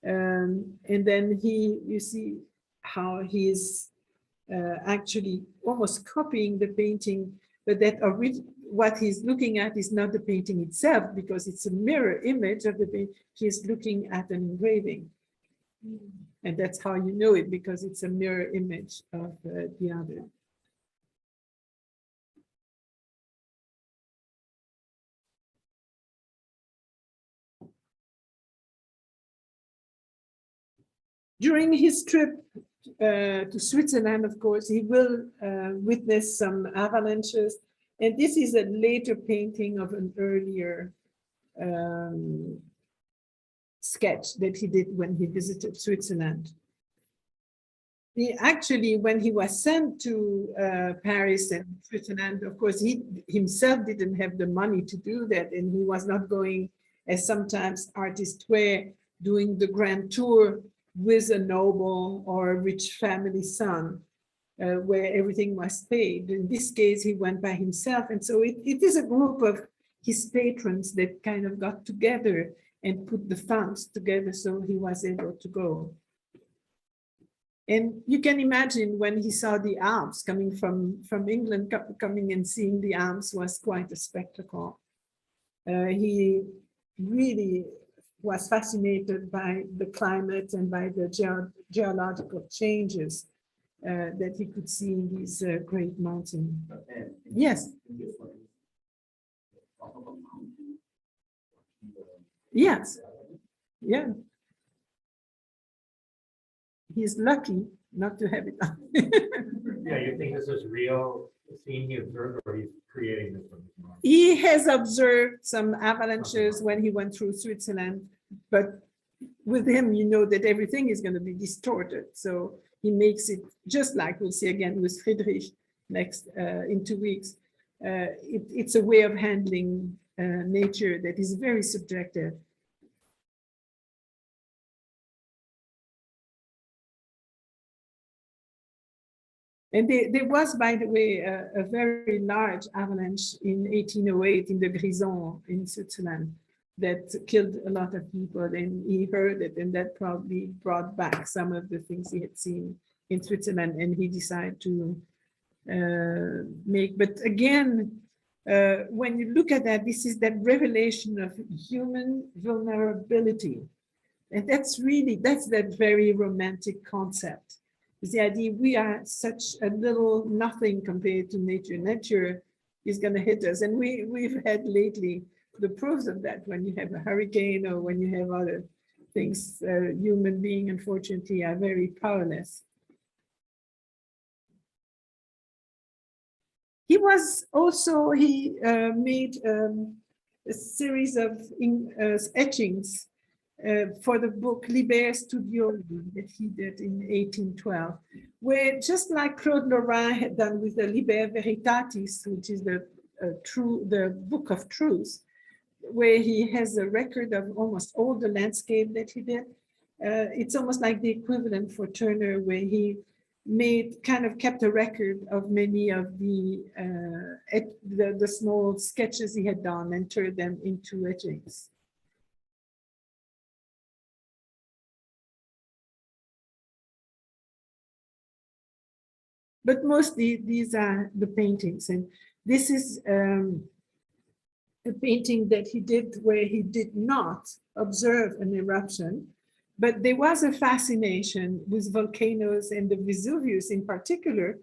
And then you see how he is actually almost copying the painting, but that what he's looking at is not the painting itself, because it's a mirror image of the painting. He's looking at an engraving. And that's how you know it, because it's a mirror image of the other. During his trip to Switzerland, of course, he will witness some avalanches. And this is a later painting of an earlier sketch that he did when he visited Switzerland. He actually, when he was sent to Paris and Switzerland, of course, he himself didn't have the money to do that. And he was not going, as sometimes artists were, doing the grand tour with a noble or a rich family son, where everything was paid. In this case, he went by himself. And so it is a group of his patrons that kind of got together and put the funds together so he was able to go. And you can imagine when he saw the Alps coming from England, coming and seeing the Alps was quite a spectacle. He really was fascinated by the climate and by the geological changes that he could see in these great mountains. Yes. Yes. Yeah. He's lucky not to have it on. Yeah, you think this is real scene he observed, or he's creating this from his mind? He has observed some avalanches when he went through Switzerland, but with him, you know that everything is going to be distorted. So he makes it just like we'll see again with Friedrich next in 2 weeks. It's a way of handling nature that is very subjective. And there was, by the way, a very large avalanche in 1808 in the Grison in Switzerland that killed a lot of people, and he heard it, and that probably brought back some of the things he had seen in Switzerland, and he decided to make. But again, when you look at that, this is that revelation of human vulnerability. And that's that very romantic concept. It's the idea we are such a little nothing compared to nature. Nature is going to hit us. And we've had lately the proofs of that when you have a hurricane or when you have other things. Human beings, unfortunately, are very powerless. He was also, he made a series of etchings for the book Liber Studioli that he did in 1812, where just like Claude Lorrain had done with the Liber Veritatis, which is the book of truth, where he has a record of almost all the landscape that he did. It's almost like the equivalent for Turner, where he kept a record of many of the small sketches he had done and turned them into etchings. But mostly these are the paintings. And this is a painting that he did where he did not observe an eruption, but there was a fascination with volcanoes and the Vesuvius in particular,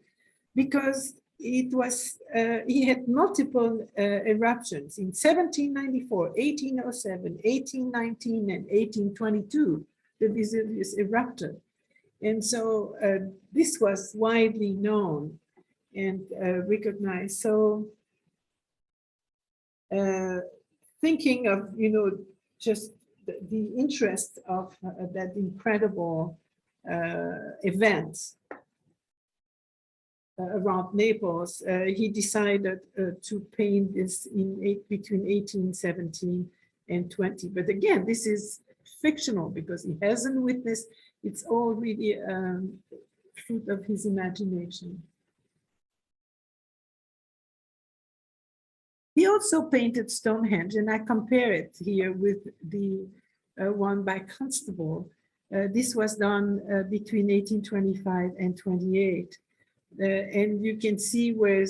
because it was, he had multiple eruptions in 1794, 1807, 1819, and 1822, the Vesuvius erupted. And so this was widely known and recognized. So thinking of, just the interest of that incredible event around Naples, he decided to paint this between 1817 and 20. But again, this is fictional because he hasn't witnessed. It's all really fruit of his imagination. He also painted Stonehenge, and I compare it here with the one by Constable. This was done between 1825 and 28. And you can see where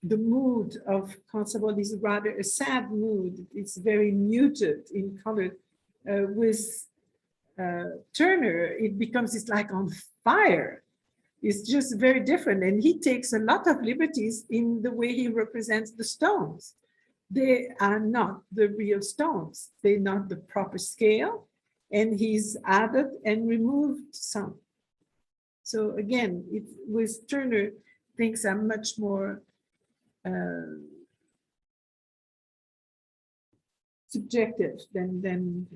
the mood of Constable is rather a sad mood. It's very muted in color. With Turner, it becomes, it's like on fire. It's just very different. And he takes a lot of liberties in the way he represents the stones. They are not the real stones. They're not the proper scale. And he's added and removed some. So again, with Turner, things are much more subjective than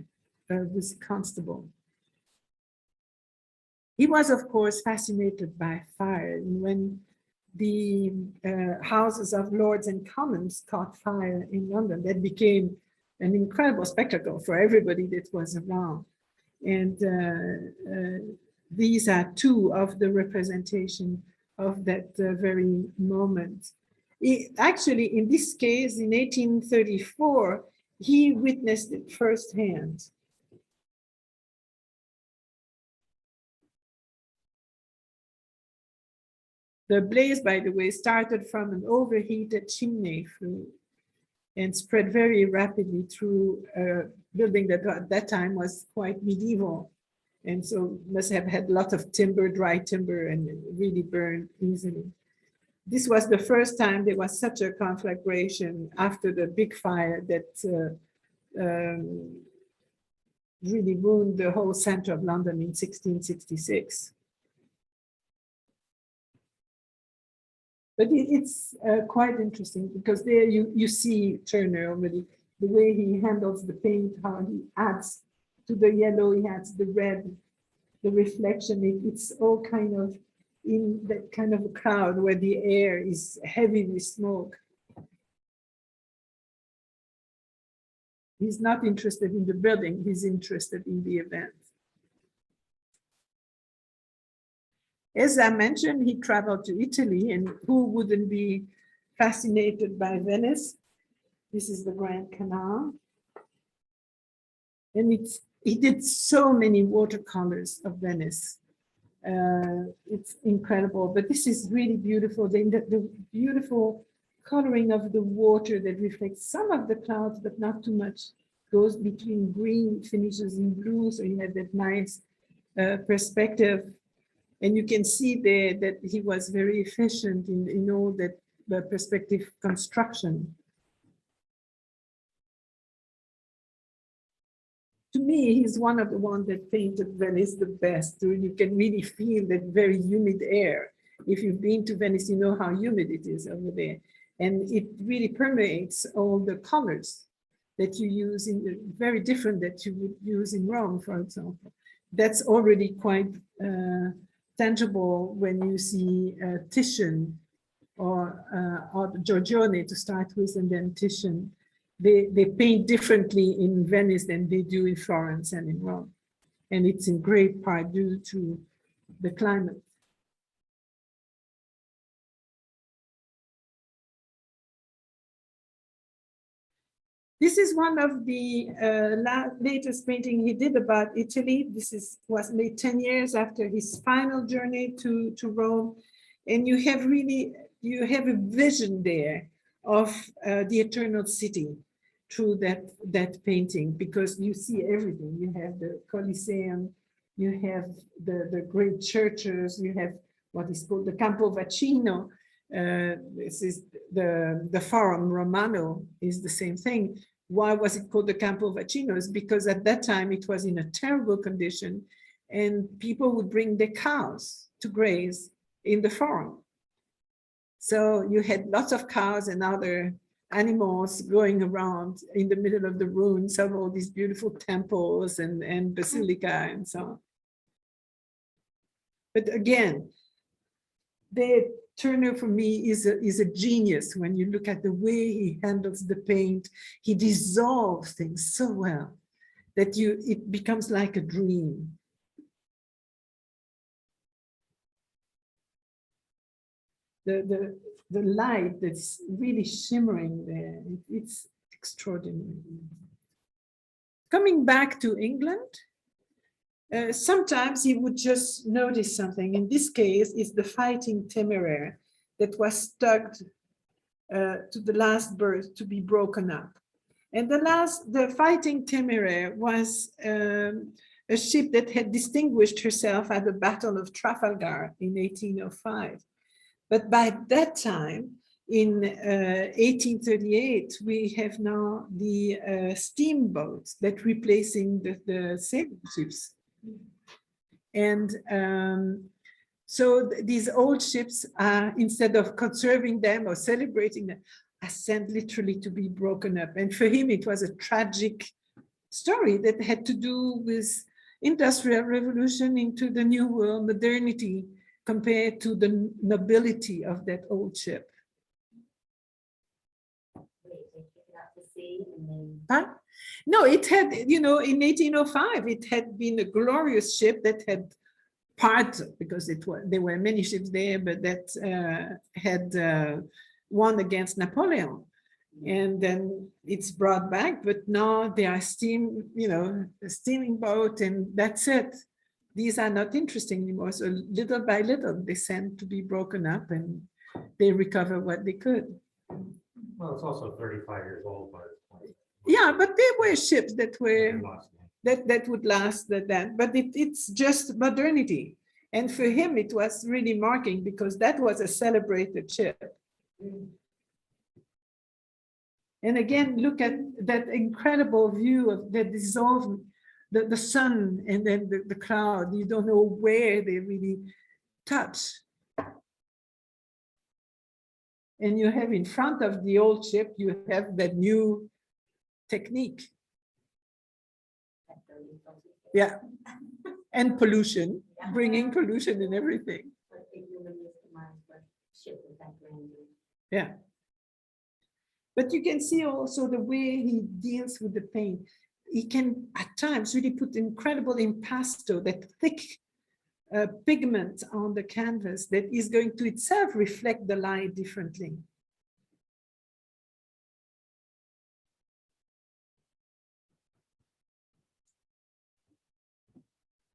with Constable. He was, of course, fascinated by fire. And when the houses of Lords and Commons caught fire in London, that became an incredible spectacle for everybody that was around. And these are two of the representation of that very moment. Actually, in this case, in 1834, he witnessed it firsthand. The blaze, by the way, started from an overheated chimney flue and spread very rapidly through a building that at that time was quite medieval. And so must have had a lot of timber, dry timber, and it really burned easily. This was the first time there was such a conflagration after the big fire that really ruined the whole center of London in 1666. But it's quite interesting because there you see Turner already, the way he handles the paint, how he adds to the yellow, he adds the red, the reflection. It's all kind of in that kind of a cloud where the air is heavy with smoke. He's not interested in the building, he's interested in the event. As I mentioned, he traveled to Italy, and who wouldn't be fascinated by Venice? This is the Grand Canal. And he did so many watercolors of Venice. It's incredible, but this is really beautiful. The beautiful coloring of the water that reflects some of the clouds, but not too much, goes between green, finishes in blue, so you have that nice perspective. And you can see there that he was very efficient in all that the perspective construction. To me, he's one of the ones that painted Venice the best. You can really feel that very humid air. If you've been to Venice, you know how humid it is over there. And it really permeates all the colors that you use very different that you would use in Rome, for example. That's already quite tangible when you see Titian or Giorgione to start with, and then Titian. They paint differently in Venice than they do in Florence and in Rome. And it's in great part due to the climate. This is one of the latest painting he did about Italy. This was made 10 years after his final journey to Rome. And you have a vision there of the Eternal City through that painting, because you see everything. You have the Colosseum, you have the great churches, you have what is called the Campo Vaccino. This is the Forum Romano is the same thing. Why was it called the Campo Vaccino? It's because at that time it was in a terrible condition, and people would bring their cows to graze in the Forum. So you had lots of cows and other animals going around in the middle of the ruins of all these beautiful temples and basilica and so on. But again, Turner for me is a genius. When you look at the way he handles the paint, he dissolves things so well that it becomes like a dream. The light that's really shimmering there, it's extraordinary. Coming back to England, sometimes he would just notice something. In this case, it's the Fighting Temeraire that was tugged to the last berth to be broken up. And the Fighting Temeraire was a ship that had distinguished herself at the Battle of Trafalgar in 1805. But by that time, in 1838, we have now the steamboats that replacing the sailing ships. And so these old ships are, instead of conserving them or celebrating them, are sent literally to be broken up. And for him, it was a tragic story that had to do with industrial revolution into the new world, modernity, compared to the nobility of that old ship. Huh? No, it had, in 1805, it had been a glorious ship that had parts, because there were many ships there, but that had won against Napoleon. And then it's brought back, but now they are a steaming boat, and that's it. These are not interesting anymore. So little by little, they sent to be broken up, and they recover what they could. Well, it's also 35 years old, but. Yeah, but there were ships that were that would last that. But it's just modernity, and for him, it was really marking because that was a celebrated ship. And again, look at that incredible view of the dissolving, the sun and then the cloud. You don't know where they really touch. And you have in front of the old ship, you have that new technique. Yeah. And pollution, bringing pollution and everything. Yeah. But you can see also the way he deals with the paint. He can at times really put incredible impasto, that thick pigment on the canvas that is going to itself reflect the light differently.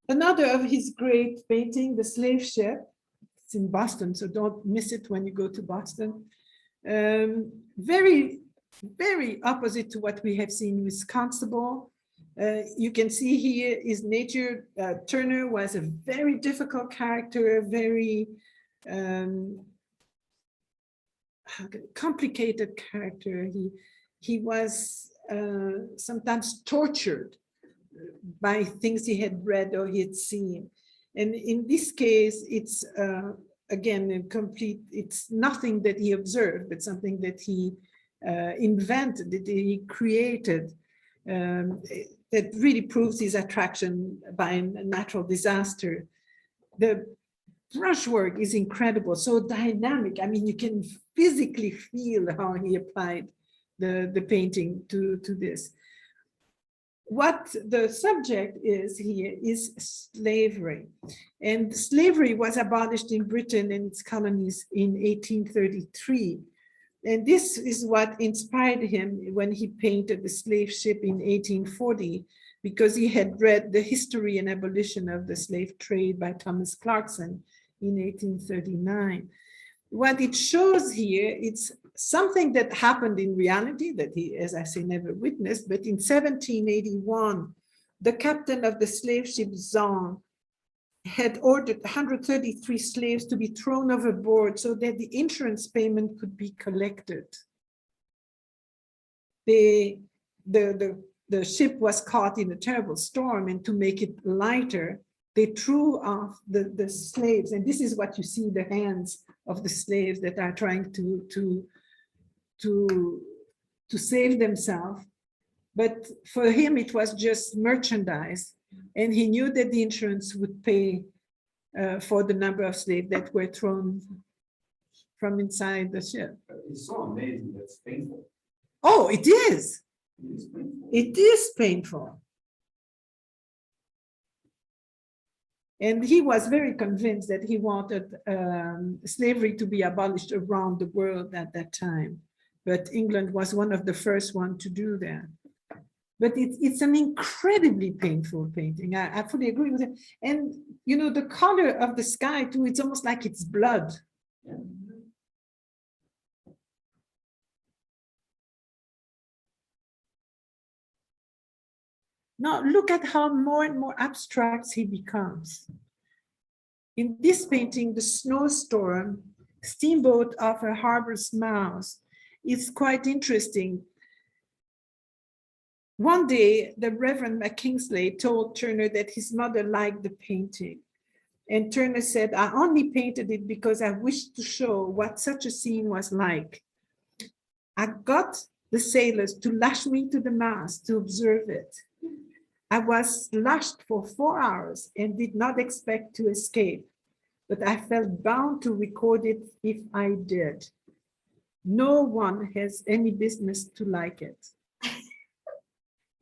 Another of his great painting, the slave ship, it's in Boston, so don't miss it when you go to Boston. Very, very opposite to what we have seen with Constable. You can see here is nature. Turner was a very difficult character, very complicated character. He was sometimes tortured by things he had read or he had seen. And in this case, it's again, it's nothing that he observed, but something that he invented, that he created, that really proves his attraction by a natural disaster. The brushwork is incredible, so dynamic. I mean, you can physically feel how he applied the painting to this. What the subject is here is slavery. And slavery was abolished in Britain and its colonies in 1833. And this is what inspired him when he painted the slave ship in 1840, because he had read The History and Abolition of the Slave Trade by Thomas Clarkson in 1839. What it shows here, it's something that happened in reality that he, as I say, never witnessed, but in 1781, the captain of the slave ship Zan had ordered 133 slaves to be thrown overboard so that the insurance payment could be collected. The ship was caught in a terrible storm, and to make it lighter, they threw off the slaves. And this is what you see, the hands of the slaves that are trying to save themselves. But for him, it was just merchandise. And he knew that the insurance would pay for the number of slaves that were thrown from inside the ship. It's so amazing, that's painful. Oh, it is. It is painful. It is painful. And he was very convinced that he wanted slavery to be abolished around the world at that time. But England was one of the first ones to do that. But it's an incredibly painful painting. I fully agree with it. And, you know, the color of the sky too, it's almost like it's blood. Now look at how more and more abstract he becomes. In this painting, the snowstorm, steamboat off a harbor's mouth, is quite interesting. One day, the Reverend McKingsley told Turner that his mother liked the painting. And Turner said, I only painted it because I wished to show what such a scene was like. I got the sailors to lash me to the mast to observe it. I was lashed for 4 hours and did not expect to escape, but I felt bound to record it if I did. No one has any business to like it.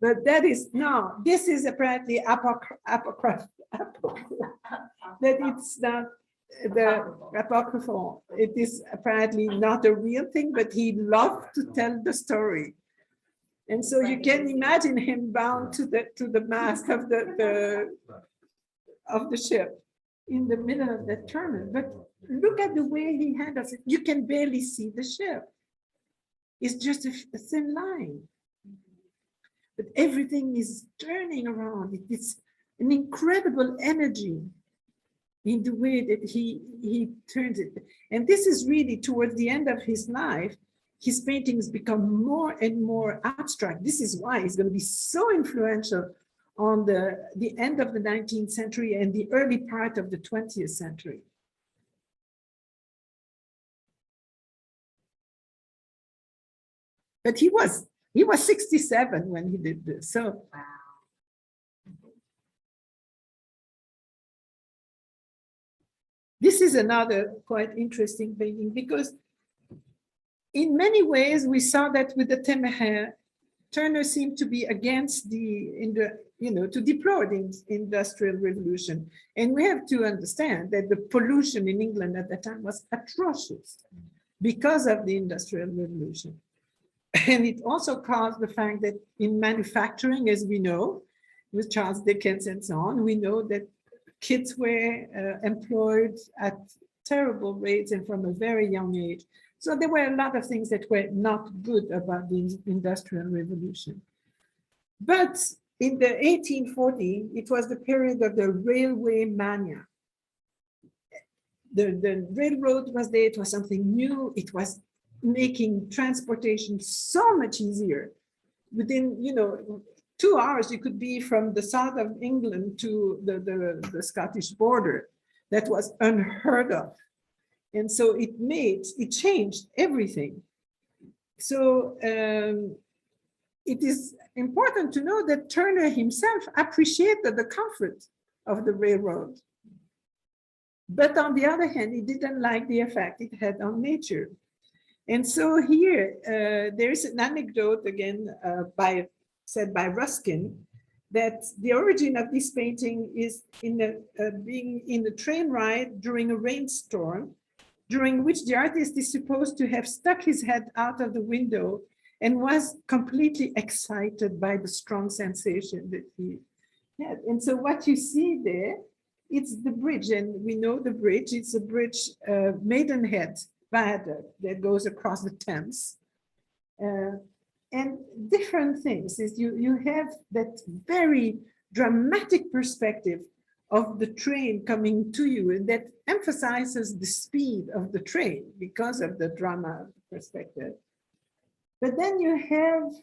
But that is, no, this is apparently apocryphal, that it's not the apocryphal. It is apparently not a real thing, but he loved to tell the story. And so you can imagine him bound to the mast of the ship in the middle of the tournament. But look at the way he handles it. You can barely see the ship. It's just a thin line. But everything is turning around. It's an incredible energy in the way that he turns it. And this is really towards the end of his life, his paintings become more and more abstract. This is why he's going to be so influential on the end of the 19th century and the early part of the 20th century. But he was 67 when he did this. So wow. This is another quite interesting painting because in many ways we saw that with the Téméraire, Turner seemed to be against to deplore the Industrial Revolution. And we have to understand that the pollution in England at that time was atrocious because of the Industrial Revolution. And it also caused the fact that in manufacturing, as we know, with Charles Dickens and so on, we know that kids were employed at terrible rates and from a very young age. So there were a lot of things that were not good about the Industrial Revolution. But in the 1840s, it was the period of the railway mania. The railroad was there, it was something new, it was making transportation so much easier. Within, 2 hours, you could be from the south of England to the Scottish border. That was unheard of. And so it changed everything. So it is important to know that Turner himself appreciated the comfort of the railroad. But on the other hand, he didn't like the effect it had on nature. And so here, there's an anecdote again said by Ruskin, that the origin of this painting is being in a train ride during a rainstorm, during which the artist is supposed to have stuck his head out of the window and was completely excited by the strong sensation that he had. And so what you see there, it's the bridge, and we know the bridge, it's a bridge, Maidenhead Viaduct that goes across the Thames. And different things is you have that very dramatic perspective of the train coming to you, and that emphasizes the speed of the train because of the drama perspective. But then you have,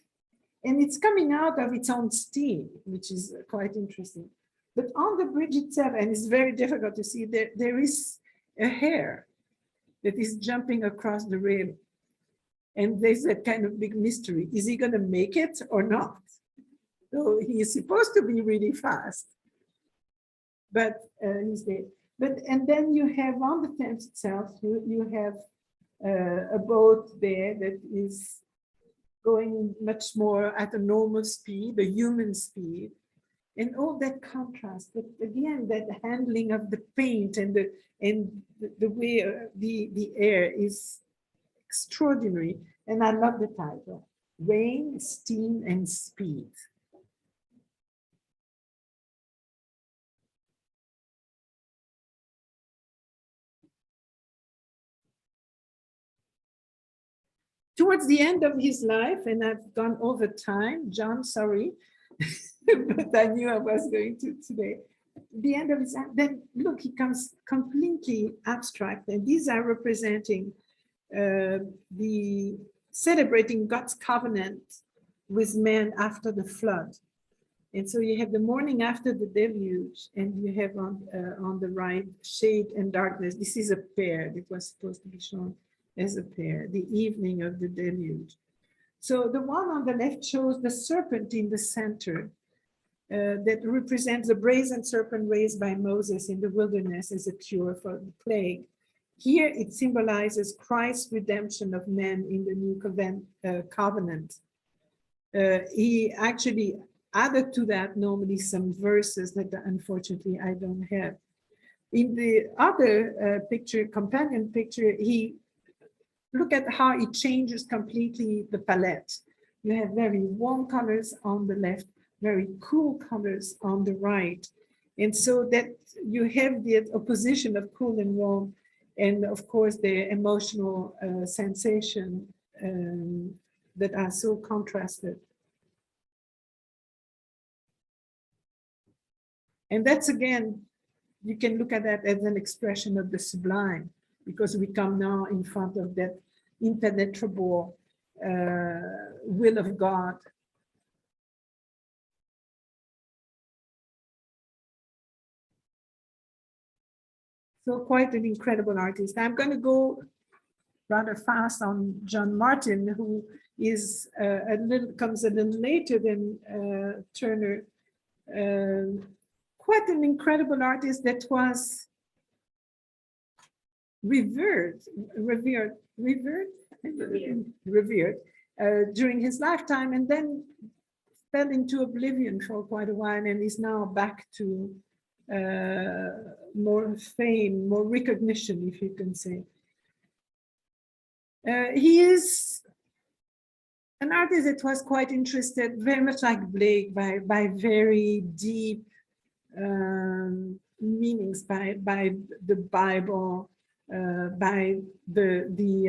and it's coming out of its own steam, which is quite interesting. But on the bridge itself, and it's very difficult to see, there is a hare that is jumping across the rail. And there's a kind of big mystery. Is he going to make it or not? So he is supposed to be really fast. But he's there. And then you have on the Thames itself, you have a boat there that is going much more at a normal speed, a human speed. And all that contrast, but again, that handling of the paint and the way the air is extraordinary. And I love the title, Rain, Steam, and Speed. Towards the end of his life, and I've gone over time, John, sorry, but I knew I was going to today. The end of his, then look, he comes completely abstract, and these are representing the celebrating God's covenant with man after the flood. And so you have the morning after the deluge, and you have on the right shade and darkness. This is a pair. It was supposed to be shown as a pair, the evening of the deluge. So the one on the left shows the serpent in the center that represents the brazen serpent raised by Moses in the wilderness as a cure for the plague. Here it symbolizes Christ's redemption of men in the new covenant. He actually added to that normally some verses that unfortunately I don't have. In the other picture, companion picture, look at how it changes completely the palette. You have very warm colors on the left, very cool colors on the right. And so that you have the opposition of cool and warm, and of course the emotional sensation that are so contrasted. And that's, again, you can look at that as an expression of the sublime, because we come now in front of that impenetrable will of God. So quite an incredible artist. I'm going to go rather fast on John Martin, who is comes a little later than Turner. Quite an incredible artist that was revered during his lifetime, and then fell into oblivion for quite a while, and is now back to more fame, more recognition, if you can say. He is an artist that was quite interested, very much like Blake, by very deep meanings, by the Bible, by the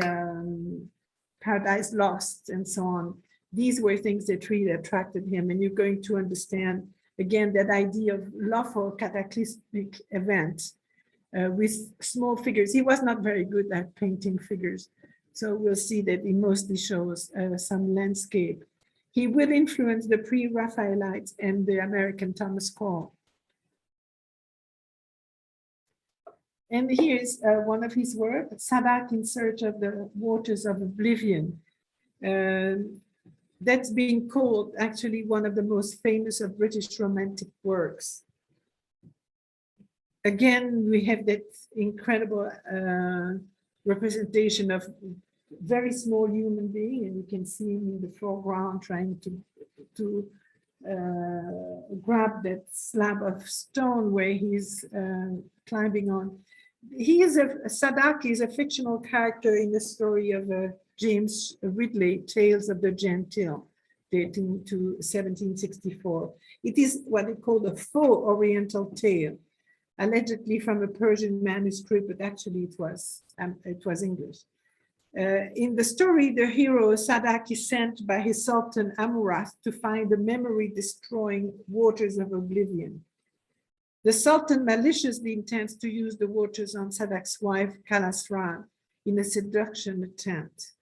Paradise Lost, and so on. These were things that really attracted him, and you're going to understand again that idea of love for cataclysmic events with small figures. He was not very good at painting figures, so we'll see that he mostly shows some landscape. He will influence the pre-Raphaelites and the American Thomas Cole. And here's one of his work, Sadak in Search of the Waters of Oblivion. That's being called actually one of the most famous of British Romantic works. Again, we have that incredible representation of very small human being, and you can see him in the foreground trying to grab that slab of stone where he's climbing on. Sadak is a fictional character in the story of James Ridley, Tales of the Gentile, dating to 1764. It is what they call a faux Oriental tale, allegedly from a Persian manuscript, but actually it was English. In the story, the hero Sadak is sent by his Sultan Amurath to find the memory-destroying waters of oblivion. The Sultan maliciously intends to use the waters on Sadak's wife, Kalasran, in a seduction attempt.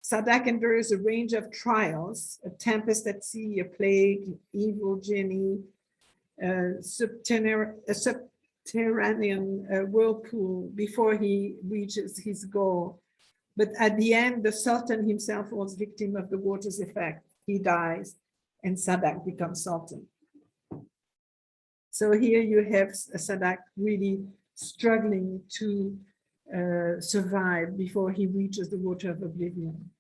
Sadak endures a range of trials, a tempest at sea, a plague, evil genie, a subterranean whirlpool before he reaches his goal. But at the end, the Sultan himself falls victim of the water's effect. He dies, and Sadak becomes Sultan. So here you have Sadak really struggling to survive before he reaches the water of oblivion.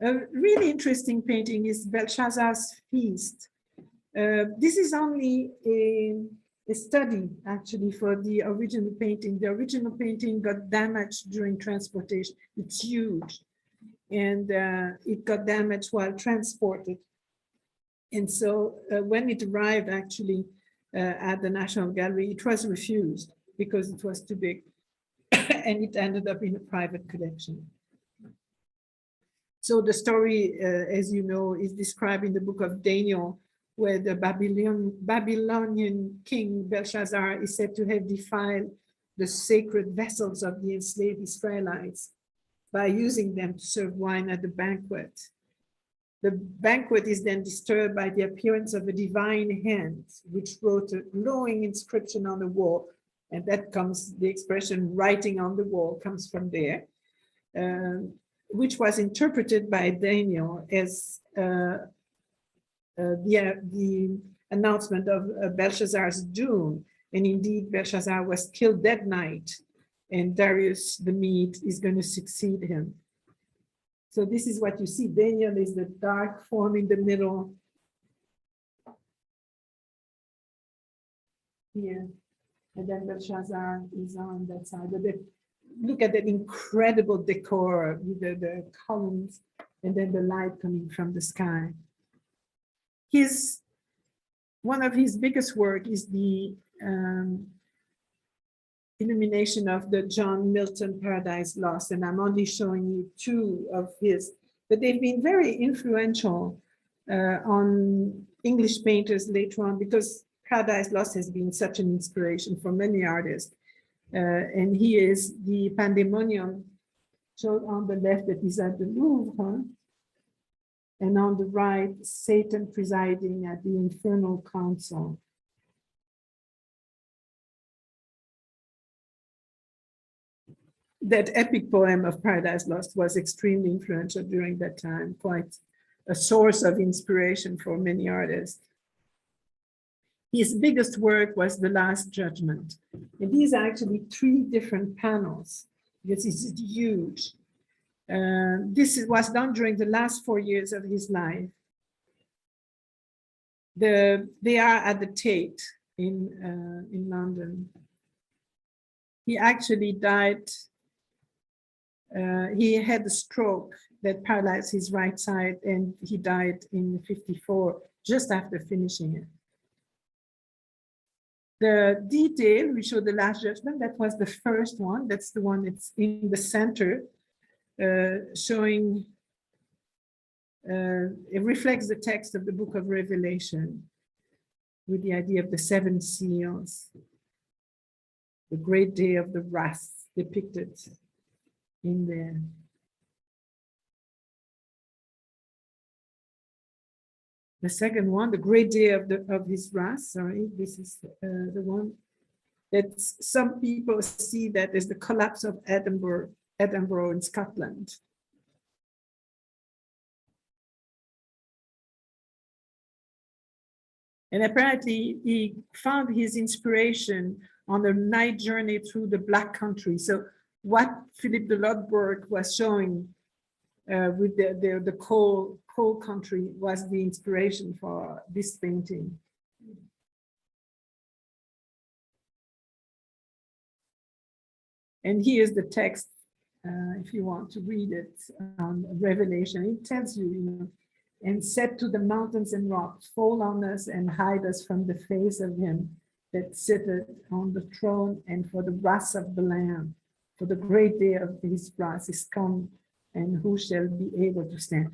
A really interesting painting is Belshazzar's Feast. This is only a study, actually, for the original painting. The original painting got damaged during transportation. It's huge, and it got damaged while transported. And so when it arrived, actually, at the National Gallery, it was refused because it was too big, and it ended up in a private collection. So the story, as you know, is described in the book of Daniel, where the Babylonian king Belshazzar is said to have defiled the sacred vessels of the enslaved Israelites by using them to serve wine at the banquet. The banquet is then disturbed by the appearance of a divine hand, which wrote a glowing inscription on the wall. And that comes, the expression writing on the wall comes from there, which was interpreted by Daniel as the announcement of Belshazzar's doom. And indeed, Belshazzar was killed that night, and Darius the Mede is going to succeed him. So this is what you see. Daniel is the dark form in the middle. Here. And then Belshazzar is on that side. But look at that incredible decor with the columns and then the light coming from the sky. One of his biggest work is the illumination of the John Milton Paradise Lost, and I'm only showing you two of his, but they've been very influential on English painters later on, because Paradise Lost has been such an inspiration for many artists. And here is the Pandemonium shown on the left that is at the Louvre, and on the right, Satan presiding at the Infernal Council. That epic poem of Paradise Lost was extremely influential during that time, quite a source of inspiration for many artists. His biggest work was The Last Judgment. And these are actually 3 different panels, because it's huge. This was done during the last 4 years of his life. They are at the Tate in London. He actually died. He had a stroke that paralyzed his right side, and he died in 1954, just after finishing it. The detail, we show The Last Judgment, that was the first one. That's the one that's in the center, showing, it reflects the text of the book of Revelation with the idea of the 7 seals, the great day of the wrath depicted in there. The second one, the great day of his wrath, sorry, this is the one that some people see that as the collapse of Edinburgh in Scotland. And apparently he found his inspiration on a night journey through the Black Country. So what Philip de Lotberg was showing with the coal country was the inspiration for this painting. And here's the text, if you want to read it, on Revelation. It tells you, and said to the mountains and rocks, fall on us and hide us from the face of him that sitteth on the throne, and for the wrath of the Lamb. For the great day of his wrath is come, and who shall be able to stand?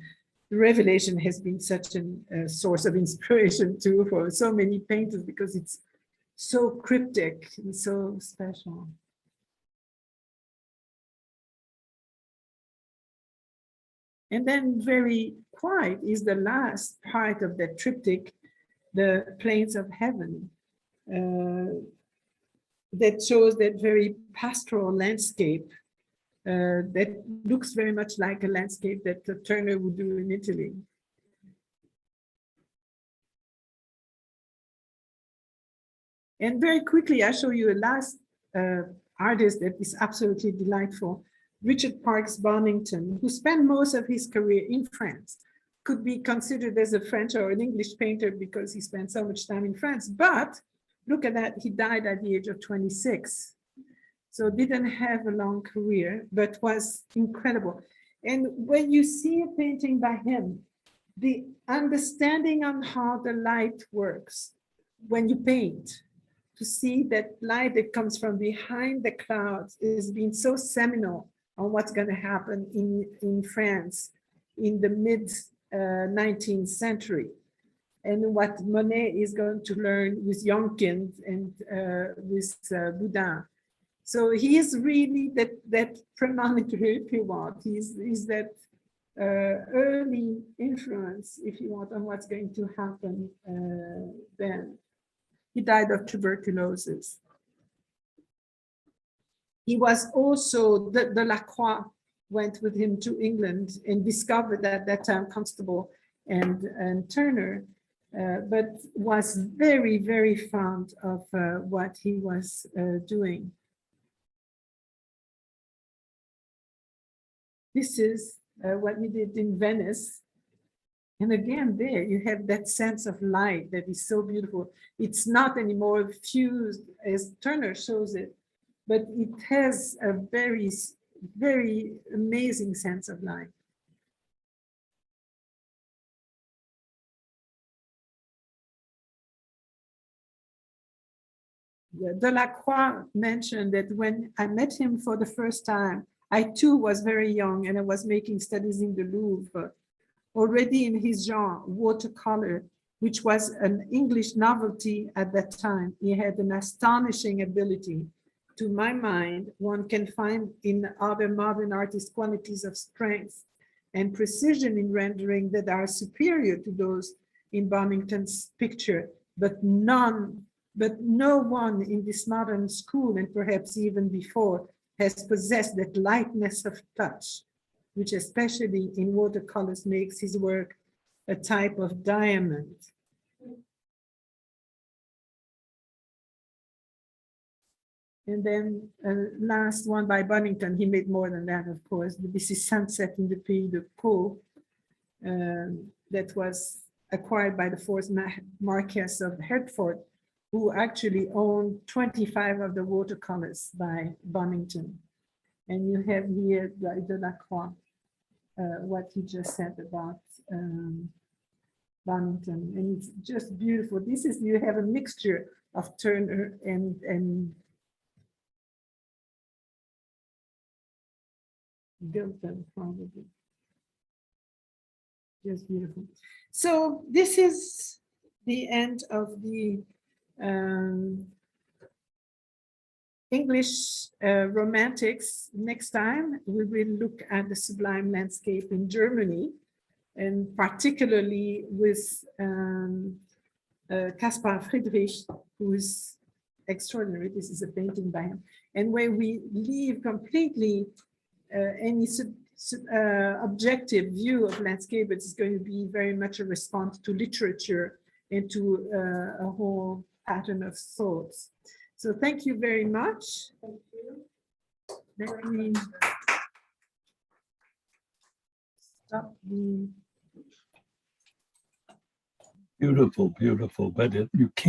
The Revelation has been such a source of inspiration too for so many painters, because it's so cryptic and so special. And then very quiet is the last part of the triptych, the Plains of Heaven, that shows that very pastoral landscape that looks very much like a landscape that Turner would do in Italy. And very quickly, I show you a last artist that is absolutely delightful, Richard Parkes Bonington, who spent most of his career in France. Could be considered as a French or an English painter because he spent so much time in France. But look at that, he died at the age of 26. So didn't have a long career, but was incredible. And when you see a painting by him, the understanding on how the light works when you paint, to see that light that comes from behind the clouds is being so seminal on what's going to happen in France in the mid 19th century. And what Monet is going to learn with Jonkin and with Boudin. So he is really that premonitory, if you want. He's that early influence, if you want, on what's going to happen then. He died of tuberculosis. He was also, Delacroix went with him to England and discovered at that time Constable and Turner, but was very, very fond of what he was doing. This is what he did in Venice. And again, there you have that sense of light that is so beautiful. It's not anymore fused as Turner shows it, but it has a very, very amazing sense of light. Delacroix mentioned that when I met him for the first time, I too was very young and I was making studies in the Louvre. Already in his genre, watercolor, which was an English novelty at that time, he had an astonishing ability. To my mind, one can find in other modern artists qualities of strength and precision in rendering that are superior to those in Bonington's picture, but no one in this modern school, and perhaps even before, has possessed that lightness of touch, which especially in watercolors makes his work a type of diamond. And then last one by Bonington, he made more than that, of course. This is Sunset in the Pays de Caux, that was acquired by the fourth Marquess of Hertford, who actually owned 25 of the watercolors by Bonington. And you have here Delacroix, what he just said about Bonington, and it's just beautiful. This is, you have a mixture of Turner and Gilpin, probably. Just beautiful. So this is the end of the English Romantics. Next time, we will look at the sublime landscape in Germany, and particularly with Caspar Friedrich, who is extraordinary. This is a painting by him. And where we leave completely any objective view of landscape, it's going to be very much a response to literature and to a whole pattern of thoughts. So thank you very much. Thank you. Let me stop the... Beautiful, beautiful, but you can't.